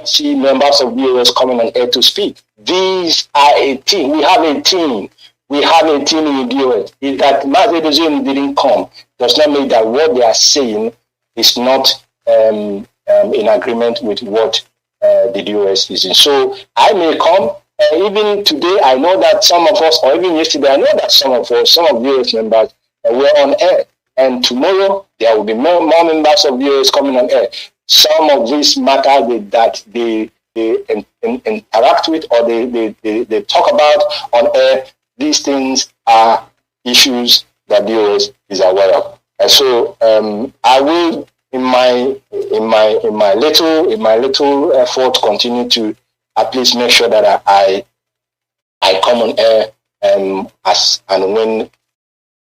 C: see members of BOS coming on air to speak. These are a team. We have a team. we have a team in the DOS. If that Mazi Edoziem didn't come, does not mean that what they are saying is not in agreement with what the DOS is in. So I may come. Even today, I know that some of us, or even yesterday, I know that some of us, some of DOS members were on air. And tomorrow, there will be more members of DOS coming on air. Some of these matters that they interact with or they talk about on air, these things are issues that DOS is aware of. And so I will, in my little effort, continue to at least make sure that I come on air as and when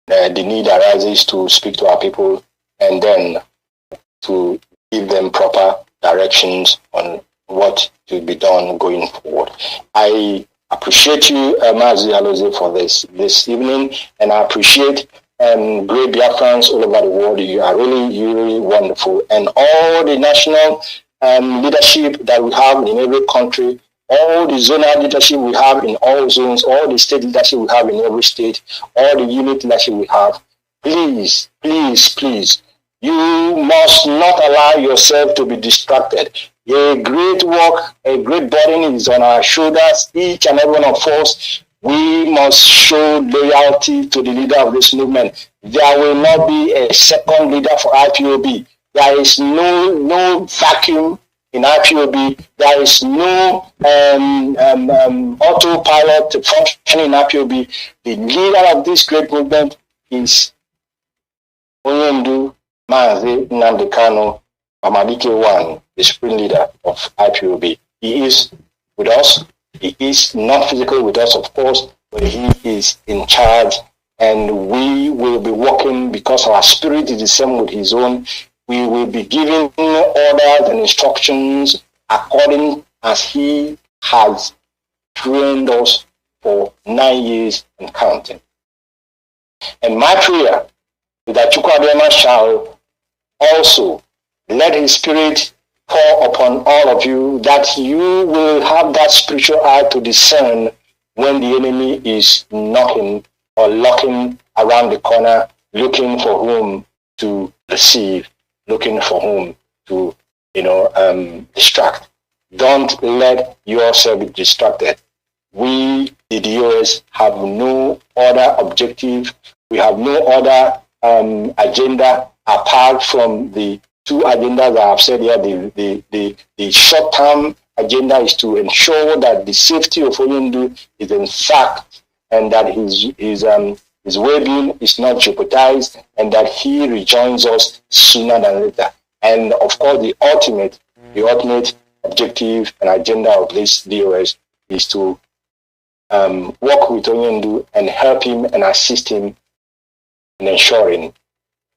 C: the need arises to speak to our people, and then to give them proper directions on what to be done going forward. I appreciate you, Mazi Nnamdi, for this evening, and I appreciate great Biafrans all over the world. You are really wonderful, and all the national leadership that we have in every country, all the zonal leadership we have in all zones, all the state leadership we have in every state, all the unit leadership we have, please, you must not allow yourself to be distracted. A great work, a great burden is on our shoulders, each and every one of us. We must show loyalty to the leader of this movement. There will not be a second leader for IPOB. There is no vacuum in IPOB. There is no autopilot functioning in IPOB. The leader of this great movement is Mazi Nnamdi Kanu, Amadike One, the supreme leader of IPOB. He is with us. He is not physically with us, of course, but he is in charge, and we will be working because our spirit is the same with his own. We will be giving orders and instructions according as he has trained us for 9 years and counting. And my prayer is that Chika shall also let his spirit pour upon all of you, that you will have that spiritual eye to discern when the enemy is knocking or locking around the corner, looking for whom to deceive, looking for whom to, distract. Don't let yourself be distracted. We, the DOS, have no other objective. We have no other agenda apart from the two agendas I have said here. The short-term agenda is to ensure that the safety of Oyindu is in fact, and that his well-being is not jeopardized, and that he rejoins us sooner than later. And of course, the ultimate objective and agenda of this DOS is to work with Oyindu and help him and assist him in ensuring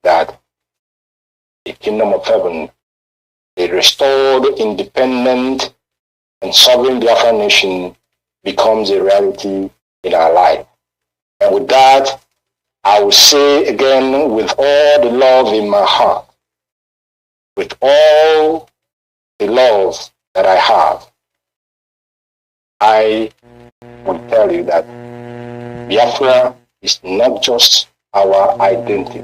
C: that the kingdom of heaven, a restored, independent, and sovereign Biafran nation becomes a reality in our life. And with that, I will say again, with all the love in my heart, with all the love that I have, I will tell you that Biafra is not just our identity.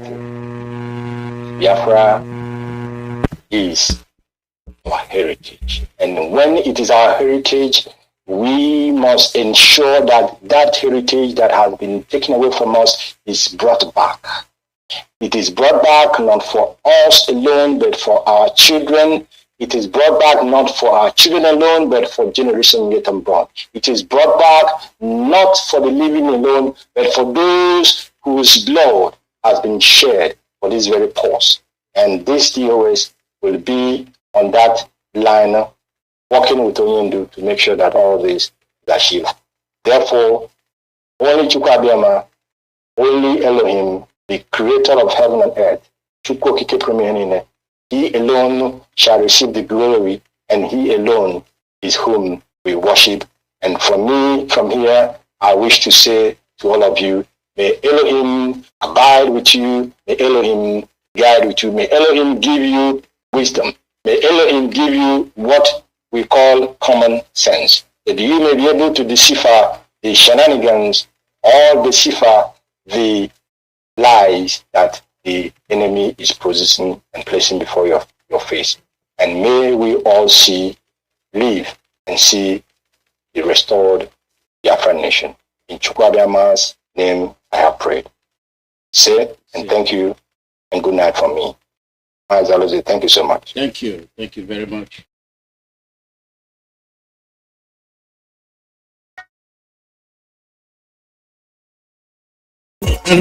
C: Biafra is our heritage. And when it is our heritage, we must ensure that that heritage that has been taken away from us is brought back. It is brought back not for us alone, but for our children. It is brought back not for our children alone, but for generations yet unborn. It is brought back not for the living alone, but for those whose blood has been shed for this very cause. And this DOS will be on that line, working with Oyindu to make sure that all this is achieved. Therefore, only Chukwu, only Elohim, the creator of heaven and earth, he alone shall receive the glory, and he alone is whom we worship. And from me, from here, I wish to say to all of you, may Elohim abide with you, may Elohim guide with you, may Elohim give you wisdom, may Elohim give you what we call common sense, that you may be able to decipher the shenanigans all decipher the lies that the enemy is positioning and placing before your face. And may we all live and see the restored Biafran nation. In Chukwuabiama's name, I have prayed. Say and thank you and good night from me. Mazi Nnamdi, thank you so much.
B: Thank you. Thank you very much.
A: I